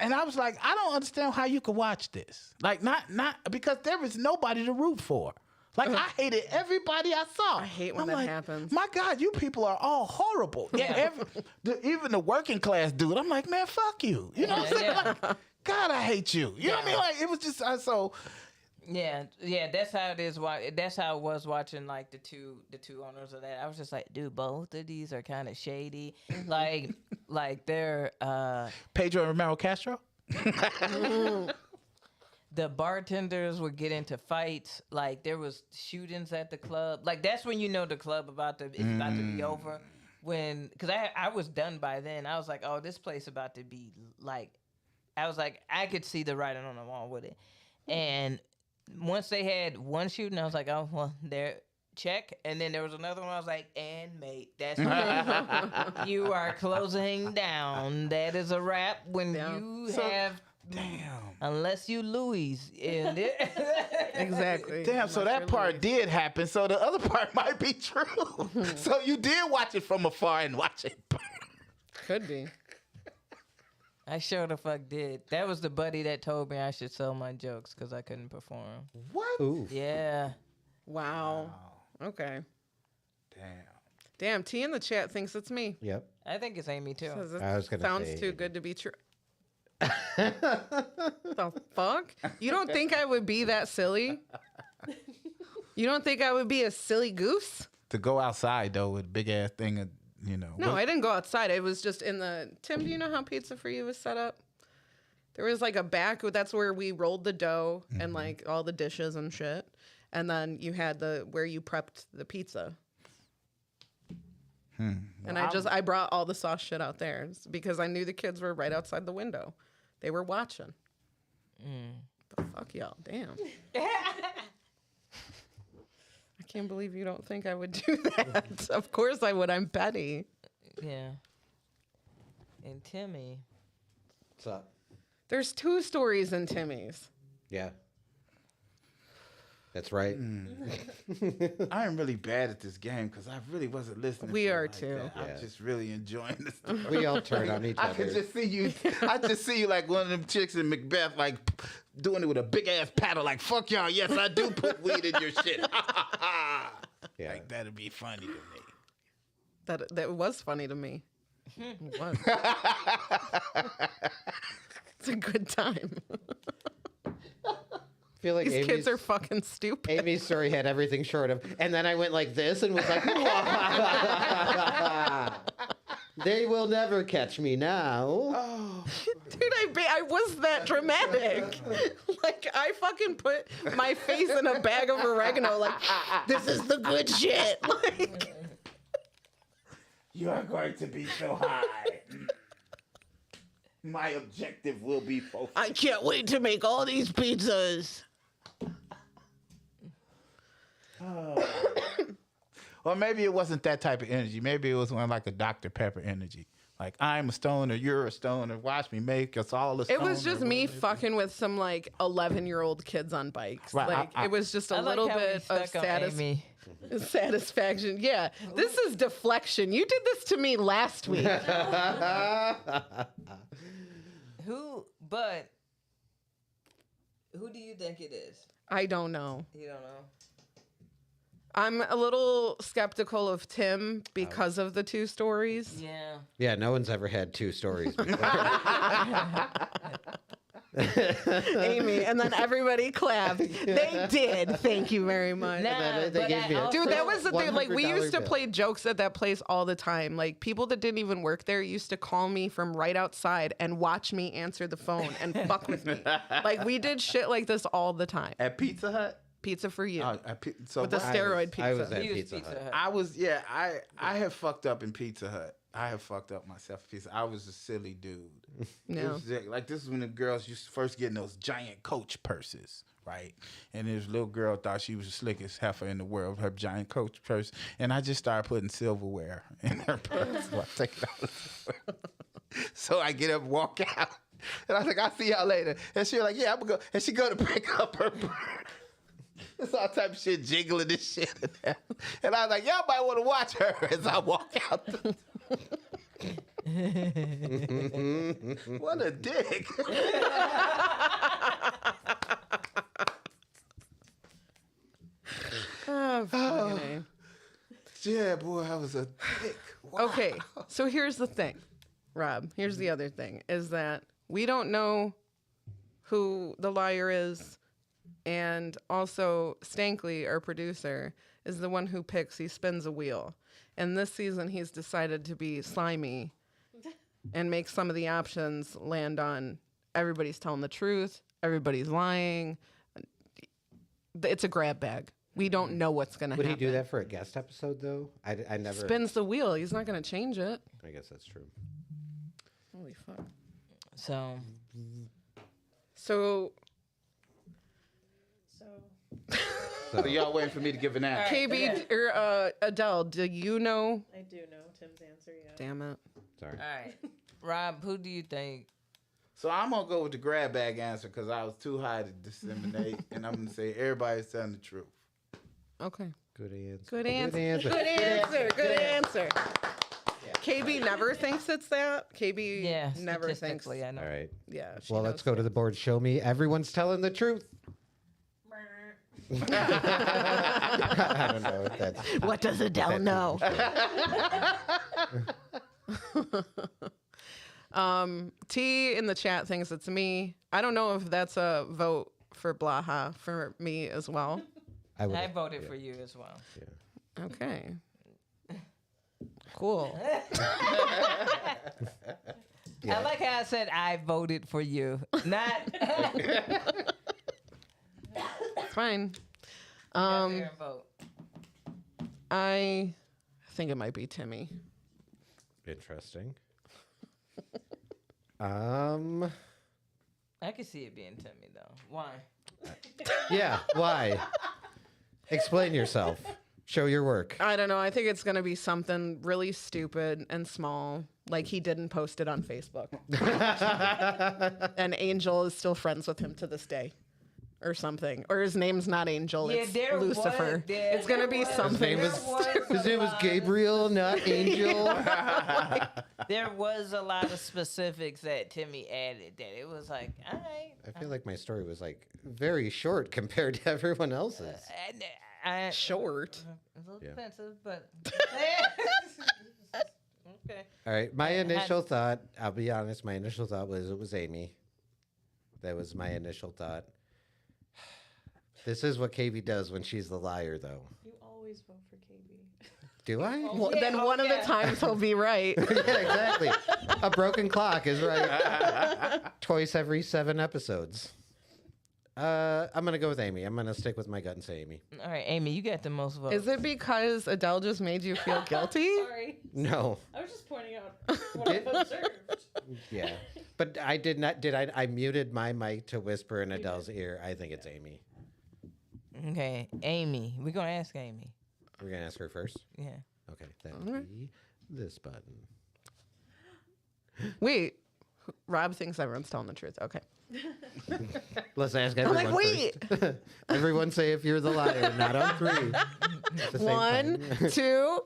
And I was like, I don't understand how you could watch this. Like, not because there is nobody to root for. Like, I hated everybody I saw. I hate when I'm that like, happens. My God, you people are all horrible. Yeah. Even the working class dude, I'm like, man, fuck you. You know what I'm saying? Yeah. Like, God, I hate you. You know what I mean? Like, it was just so. Yeah, that's how it is. That's how it was watching like the two owners of that. I was just like, dude, both of these are kind of shady. like they're Pedro and Romero Castro? the bartenders would get into fights. Like there was shootings at the club. Like that's when you know the club is about to be over. Because I was done by then. I was like, oh, this place about to be like. I was like, I could see the writing on the wall with it, and. Once they had one shooting, I was like, oh, well, there, check. And then there was another one. I was like, and mate, that's right. You are closing down. That is a wrap when you have, unless you Louis in it. Exactly. Damn, so that part did happen. So the other part might be true. So you did watch it from afar and watch it burn. Could be. I sure the fuck did. That was the buddy that told me I should sell my jokes because I couldn't perform. What? Ooh. Yeah. Wow. Okay. Damn. Damn. T in the chat thinks it's me. Yep. I think it's Aimee too. Says it I was gonna sounds say too Amy. good to be true. The fuck? You don't think I would be that silly? You don't think I would be a silly goose? To go outside, though, with a big ass thing of, No, I didn't go outside. It was just in the... Tim, do you know how Pizza for You was set up? There was like a back... That's where we rolled the dough and like all the dishes and shit. And then you had where you prepped the pizza. And I brought all the sauce shit out there because I knew the kids were right outside the window. They were watching. But fuck y'all. Damn. I can't believe you don't think I would do that. Of course I would. I'm Betty. Yeah. And Timmy. What's up? There's 2 stories in Timmy's. Yeah. That's right. I am really bad at this game because I really wasn't listening. We to it are like too. that. Yeah. I'm just really enjoying this. We all turn on each I other. can just see you. I just see you like one of them chicks in Macbeth, like doing it with a big ass paddle. Like fuck y'all. Yes, I do put weed in your shit. Yeah. Like that'd be funny to me. That was funny to me. It was. It's a good time. I feel like These Amy's, kids are fucking stupid. Amy's story had everything short of, and then I went like this and was like, they will never catch me now. Dude, I was that dramatic. Like, I fucking put my face in a bag of oregano, like, this is the good shit. Like, You are going to be so high. My objective will be fulfilled. I can't wait to make all these pizzas. Or maybe it wasn't that type of energy. Maybe it was one like a Dr. Pepper energy. Like, I'm a stoner, you're a stoner, watch me make us all a stoner. It was just me fucking with some, like, 11-year-old kids on bikes. Right, Like, it was just a little bit of Amy. satisfaction. Yeah, this is deflection. You did this to me last week. Who do you think it is? I don't know. You don't know. I'm a little skeptical of Tim because of the 2 stories. Yeah. Yeah, no one's ever had 2 stories before. Aimee, and then everybody clapped. They did. Thank you very much. They but gave I me a also- Dude, that was the thing. Like, we used to $100 play jokes at that place all the time. Like, people that didn't even work there used to call me from right outside and watch me answer the phone and fuck with me. Like, we did shit like this all the time. At Pizza Hut. Pizza for you. So With the what- steroid pizza. I was at He was Pizza Pizza Hut. Hut. I was I have fucked up in Pizza Hut. I have fucked up myself in Pizza. I was a silly dude. It No. was like this is when the girls used to first getting those giant Coach purses, right? And this little girl thought she was the slickest heifer in the world, her giant Coach purse, and I just started putting silverware in her purse. So I take it out. So I get up, walk out, and I was like, "I'll see y'all later." And she was like, "Yeah, I'm gonna go," and she go to pick up her purse. It's all type of shit, jiggling this shit. And I was like, y'all might want to watch her as I walk out. What a dick. Oh, fucking A. Yeah, boy, I was a dick. Wow. Okay, so here's the thing, Rob. Here's the other thing, is that we don't know who the liar is, and also Stankley, our producer, is the one who picks. He spins a wheel, and this season he's decided to be slimy and make some of the options land on everybody's telling the truth, everybody's lying. It's a grab bag. We don't know what's going to Would happen. he do that for a guest episode though? I never. Spins the wheel. He's not going to change it. I guess that's true. Holy fuck. So So So, So y'all waiting for me to give an answer. KB or Adele, do you know? I do know Tim's answer, yeah. Damn it. sorry. all right, Rob, who do you think? So I'm going to go with the grab bag answer because I was too high to disseminate. And I'm going to say everybody's telling the truth. Okay. Good answer. Good answer. answer. Good answer. Good answer. KB never thinks it's that. KB Yeah, never thinks. statistically, I know. All right. Yeah. she Well, knows let's go to the board. Show me everyone's telling the truth. I don't know if that's. What does Adele know? T in the chat thinks it's me. I don't know if that's a vote for Blaha for me as well. I would. I voted for you as well. Okay. Cool. I like how I said I voted for you, not Fine. fair vote. I think it might be Timmy. Interesting. I can see it being Timmy though. Why? Yeah. Why? Explain yourself. Show your work. I don't know. I think it's going to be something really stupid and small. Like he didn't post it on Facebook. And Angel is still friends with him to this day. Or something. Or his name's not Angel. Yeah, It's there Lucifer. was- It's going to be was- something. His name was Gabriel, not Angel. There was a lot of specifics that Timmy added that it was like, all right. I feel like my story was like very short compared to everyone else's. I Short. a little Yeah. offensive, but okay. All right. My initial thought, I'll be honest, my initial thought was it was Aimee. That was my initial thought. This is what KB does when she's the liar, though. You always vote for KB. Do I? Well, then one of the times he'll be right. Yeah, exactly. A broken clock is right twice every 7 episodes. I'm going to go with Aimee. I'm going to stick with my gut and say Aimee. All right, Aimee, you got the most votes. Is it because Adele just made you feel guilty? Sorry. No. I was just pointing out what I've observed. Yeah. But I did not, I muted my mic to whisper in Adele's ear. I think it's Aimee. Okay, Aimee. We're gonna ask Aimee. We're going to ask her first? Yeah. Okay. That would be this button. Wait. Rob thinks everyone's telling the truth. Okay. Let's ask I'm everyone like, wait. first. Everyone say if you're the liar, not on 3. At the same 1, time. 2.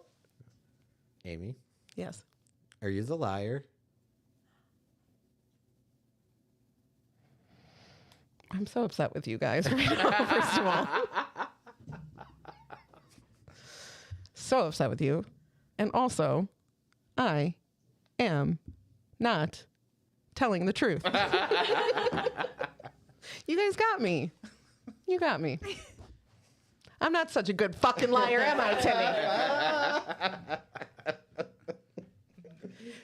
Aimee, Yes. are you the liar? I'm so upset with you guys right now, first of all. So upset with you. And also, I am not telling the truth. You guys got me. You got me. I'm not such a good fucking liar, am I, Timmy?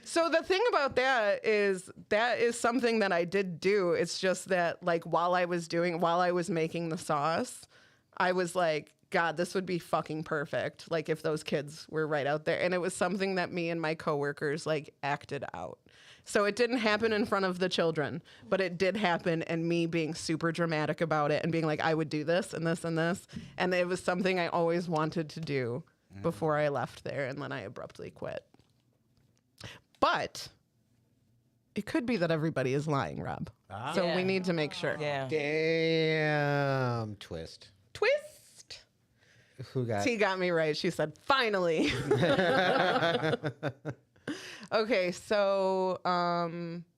So the thing about that is something that I did do. It's just that, like, while I was making the sauce, I was like, God, this would be fucking perfect. Like, if those kids were right out there. And it was something that me and my coworkers, like, acted out. So it didn't happen in front of the children, but it did happen, and me being super dramatic about it and being like, I would do this and this and this. And it was something I always wanted to do before I left there, and then I abruptly quit. But it could be that everybody is lying, Rob. So Yeah. we need to make sure. Yeah. Damn. Twist. Twist. Who got T got me right. She said, finally. Okay, so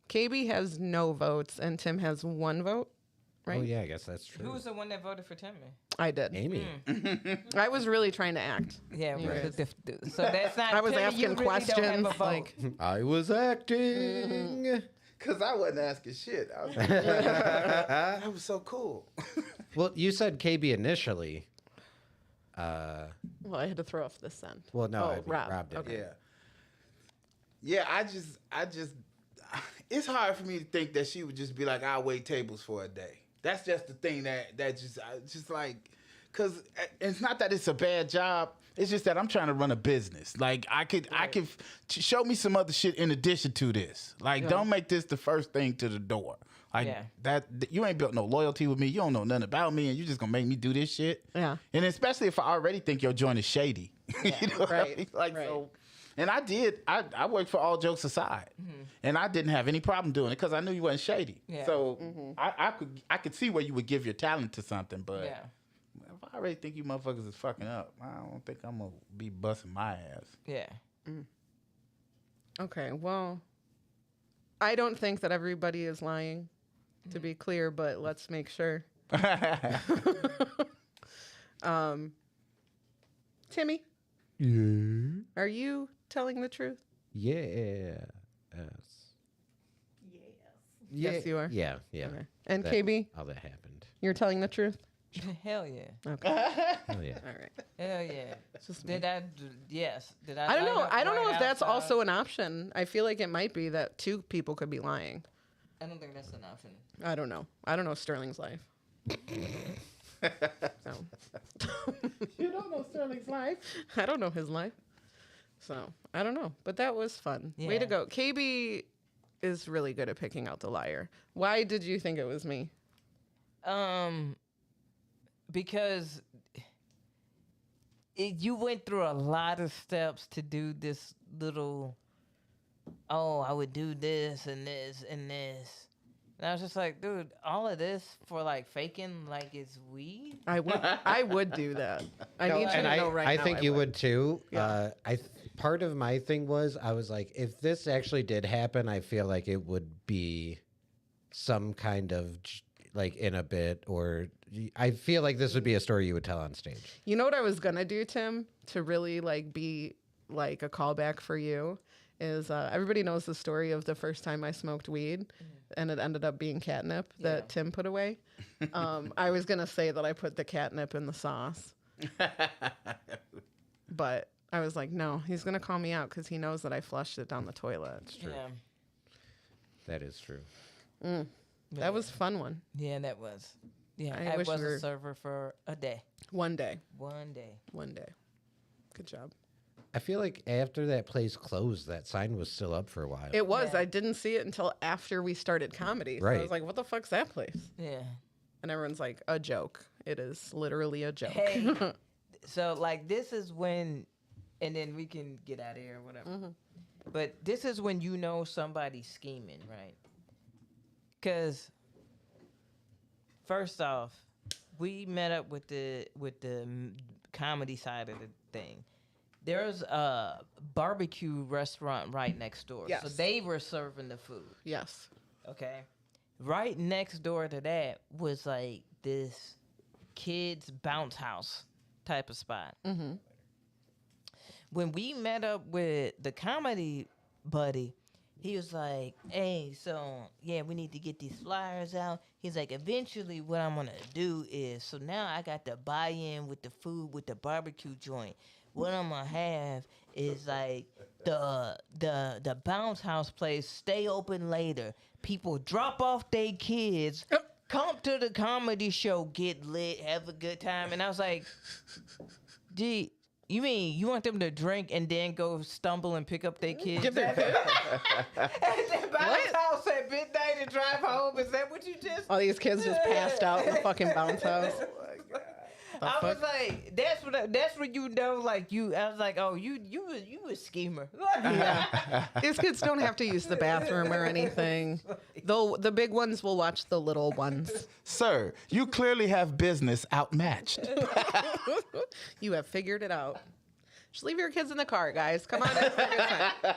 KB has no votes and Tim has 1 vote, right? Oh, yeah, I guess that's true. Who was the one that voted for Timmy? I did. Aimee. I was really trying to act. Yeah, Right. so that's not. I was Timmy, you asking really don't have a questions. vote. Like, I was acting. Cause I wasn't asking shit. I was like, that was so cool. Well, you said KB initially. well, I had to throw off the scent. Well, no, Oh, I mean, Rob. did. Okay. Yeah. Yeah, I just it's hard for me to think that she would just be like, I'll wait tables for a day. That's just the thing that just like, cause it's not that it's a bad job. It's just that I'm trying to run a business. Like I could show me some other shit in addition to this. Like don't make this the first thing to the door. Like that you ain't built no loyalty with me. You don't know nothing about me, and you just gonna make me do this shit. Yeah. And especially if I already think your joint is shady. You know what I mean? Like so. And I did. I worked for All Jokes Aside, and I didn't have any problem doing it because I knew you wasn't shady. Yeah. So I could see where you would give your talent to something, but Yeah. if I already think you motherfuckers is fucking up, I don't think I'm gonna be busting my ass. Yeah. Okay, well, I don't think that everybody is lying, to be clear, but let's make sure. Timmy, are you telling the truth? Yeah. Yes, you are. Yeah, yeah. Okay. And That- KB, All that happened. you're telling the truth? Hell yeah. Okay. Oh, yeah. All right. Hell yeah. Yes. Did I? I don't know. line up I don't know right if that's outside? also an option. I feel like it might be that 2 people could be lying. I don't think that's an option. I don't know. I don't know Sterling's life. So. You don't know Sterling's life. I don't know his life. So, I don't know. But that was fun. Way to Yeah. go. KB is really good at picking out the liar. Why did you think it was me? Because you went through a lot of steps to do this little. Oh, I would do this and this and this. And I was just like, dude, all of this for like faking like it's weed? I would do that. I need you to And know right now. I think you would too. Yeah. Part of my thing was I was like, if this actually did happen, I feel like it would be some kind of like in a bit, or I feel like this would be a story you would tell on stage. You know what I was gonna do, Tim, to really like be like a callback for you is everybody knows the story of the first time I smoked weed, and it ended up being catnip that Tim put away. I was gonna say that I put the catnip in the sauce, but I was like, no, he's gonna call me out because he knows that I flushed it down the toilet. True. Yeah. That is true. That was a fun one. Yeah, that was. Yeah, I I wish was we were- a server for a day. One day. One day. Good job. I feel like after that place closed, that sign was still up for a while. It was. Yeah. I didn't see it until after we started comedy. So I Right. was like, what the fuck's that place? Yeah. And everyone's like, a joke. It is literally a joke. Hey, so like this is when, and then we can get out of here or whatever. But this is when you know somebody's scheming, right? Because first off, we met up with the comedy side of the thing. There's a barbecue restaurant right next door, so Yes. they were serving the food. Yes. Okay. Right next door to that was like this kids bounce house type of spot. When we met up with the comedy buddy, he was like, hey, so yeah, we need to get these flyers out. He's like, eventually what I'm gonna do is, so now I got the buy-in with the food with the barbecue joint. What I'm gonna have is like the bounce house place stay open later. People drop off their kids, come to the comedy show, get lit, have a good time. And I was like, gee, you mean you want them to drink and then go stumble and pick up their kids? At the bounce house at midnight and drive home? Is that what you just? All these kids just passed out in the fucking bounce house. I was like, that's what you know, like you. I was like, oh, you a schemer. Yeah. These kids don't have to use the bathroom or anything. Though the big ones will watch the little ones. Sir, you clearly have business outmatched. You have figured it out. Just leave your kids in the car, guys. Come on in for a good time.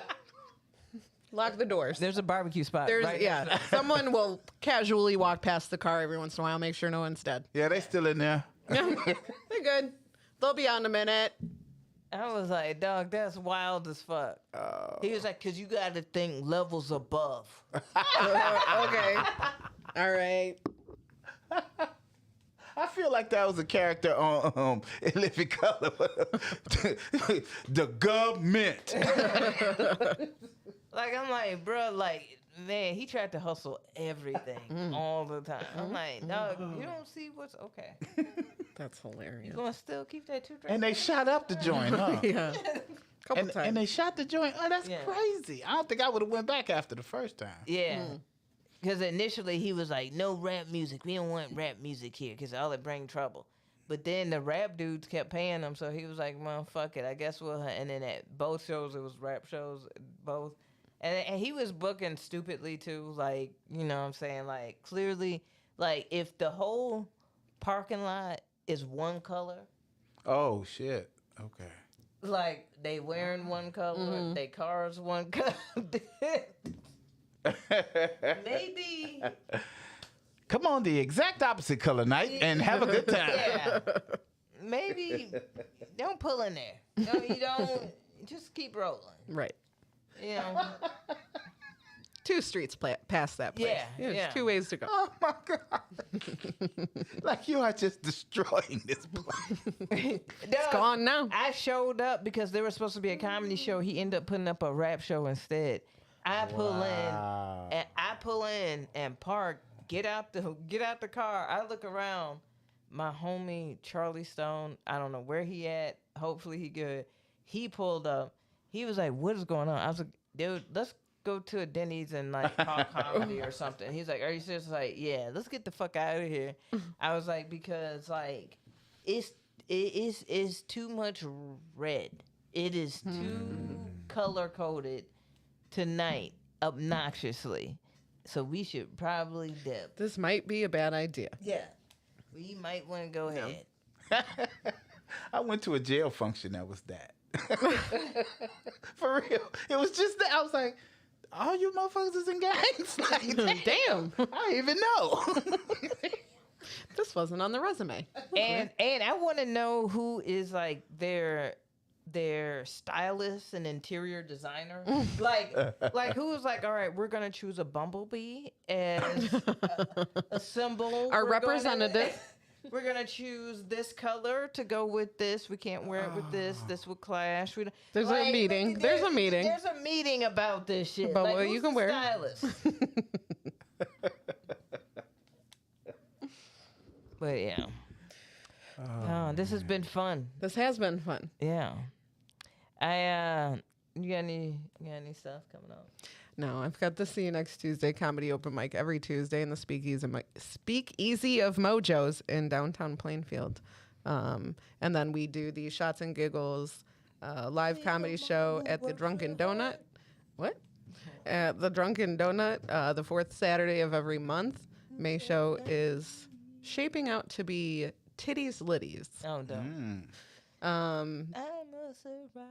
Lock the doors. There's a barbecue spot. There's right yeah. Someone will casually walk past the car every once in a while, make sure no one's dead. Yeah, they still in there. They're good. They'll be out in a minute. I was like, dog, that's wild as fuck. He was like, cause you got to think levels above. Okay. All right. I feel like that was a character on In Living Color. The government. Like, I'm like, bro, like, man, he tried to hustle everything all the time. I'm like, dog, you don't see what's okay. That's hilarious. You gonna still keep that $2? And they shot up the joint, huh? Yeah. Couple times. And they shot the joint. Oh, that's Yeah. crazy. I don't think I would have went back after the first time. Yeah. Because initially he was like, no rap music. We don't want rap music here because all it bring trouble. But then the rap dudes kept paying him, so he was like, well, fuck it. I guess we'll... And then at both shows, it was rap shows, both. And he was booking stupidly, too. Like, you know what I'm saying? Like, clearly, like, if the whole parking lot is one color... Oh, shit. Okay. Like, they wearing one color, they cars one color. Maybe... Come on, the exact opposite color night and have a good time. Yeah. Maybe don't pull in there. No, you don't. Just keep rolling. Right. You know. 2 streets past that place. Yeah, There's yeah. 2 ways to go. Oh my God. Like you are just destroying this place. It's gone now. I showed up because there was supposed to be a comedy show. He ended up putting up a rap show instead. I pull in and park. Get out the car. I look around. My homie Charlie Stone, I don't know where he at. Hopefully he good. He pulled up. He was like, "What is going on?" I was like, "Dude, let's go to a Denny's and like talk comedy or something." He's like, "Are you serious?" Like, "Yeah, let's get the fuck out of here." I was like, because like it is too much red. It is too color coded tonight, obnoxiously. So we should probably dip. This might be a bad idea. Yeah. We might want to go ahead. I went to a jail function that was that. For real. It was just that. I was like, all you motherfuckers is in gangs? Like, Damn. I didn't even know. This wasn't on the resume. And I want to know who is like their stylist and interior designer. like who was like, all right, we're gonna choose a bumblebee as a symbol. Our representative. We're gonna choose this color to go with this. We can't wear it with this. This would clash. There's a meeting. There's a meeting. There's a meeting about this shit. About like, what who's you can the wear. Stylist? But yeah. This has been fun. This has been fun. Yeah. You got any stuff coming up? No, I've got the See You Next Tuesday comedy open mic every Tuesday in the Speakeasy of Mojos in downtown Plainfield. And then we do the Shots and Giggles live comedy show at the Drunken Donut. What? At the Drunken Donut, the 4th Saturday of every month. May show is shaping out to be Titties Liddies. Oh, no. I'm a survivor.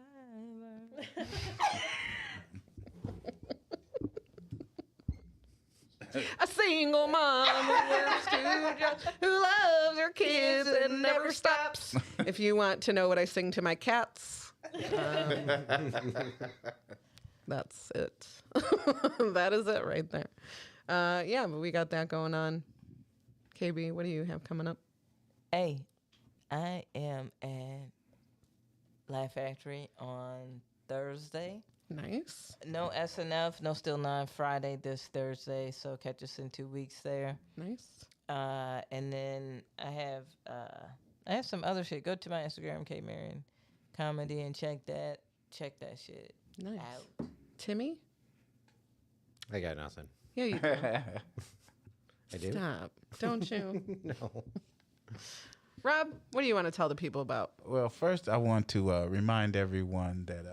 A single mom who works 2 jobs, who loves her kids and never stops. If you want to know what I sing to my cats, That's it. That is it right there. Yeah, but we got that going on. KB, what do you have coming up? Hey, I am at Laugh Factory on Thursday. Nice. No SNF, no Still 9 Friday this Thursday, so catch us in 2 weeks there. Nice. And then I have some other shit. Go to my Instagram, K Marion Comedy, and check that shit Nice. out. Timmy? I got nothing. Yeah, you do. I do. Stop. Don't you? No. Rob, what do you want to tell the people about? Well, first I want to remind everyone that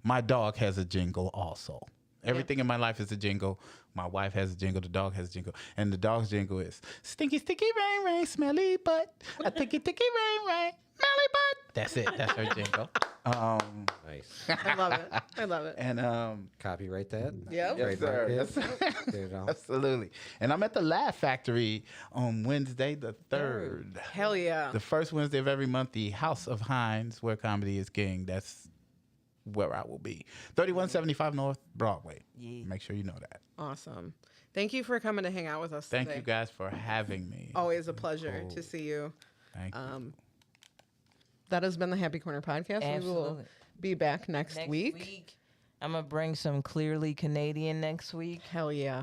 my dog has a jingle also. Everything in my life is a jingle. My wife has a jingle. The dog has a jingle. And the dog's jingle is stinky, sticky, rain, rain, smelly butt. A sticky, sticky, rain, rain, smelly butt. That's it. That's her jingle. Nice. I love it. I love it. And Copyright that. Yep. yes, sir. Trademark Yes, it. There you go. absolutely. And I'm at the Laugh Factory on Wednesday the 3rd. Hell yeah. The first Wednesday of every month, the House of Hines, where comedy is king. That's where I will be. 3175 North Broadway. Yeah. Make sure you know that. Awesome. Thank you for coming to hang out with us Thank today. you guys for having me. Always a pleasure to see you. Thank you. That has been the Happy Corner podcast. We will Absolutely. be back next week. I'm gonna bring some Clearly Canadian next week. Hell yeah.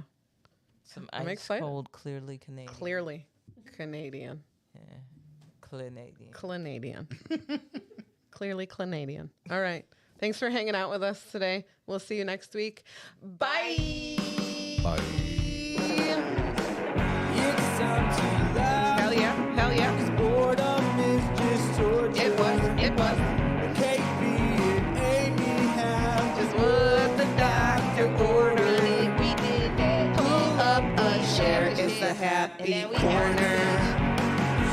Some I'm ice excited. cold Clearly Canadian. Clearly Canadian. Canadian. Canadian. Clearly Canadian. All right. Thanks for hanging out with us today. We'll see you next week. Bye. Bye. It's time to laugh. Hell yeah. Hell yeah. Boredom is just torture. It was. KB and Aimee have Just what the doctor ordered. We did that. Pull up a chair. It's a happy corner.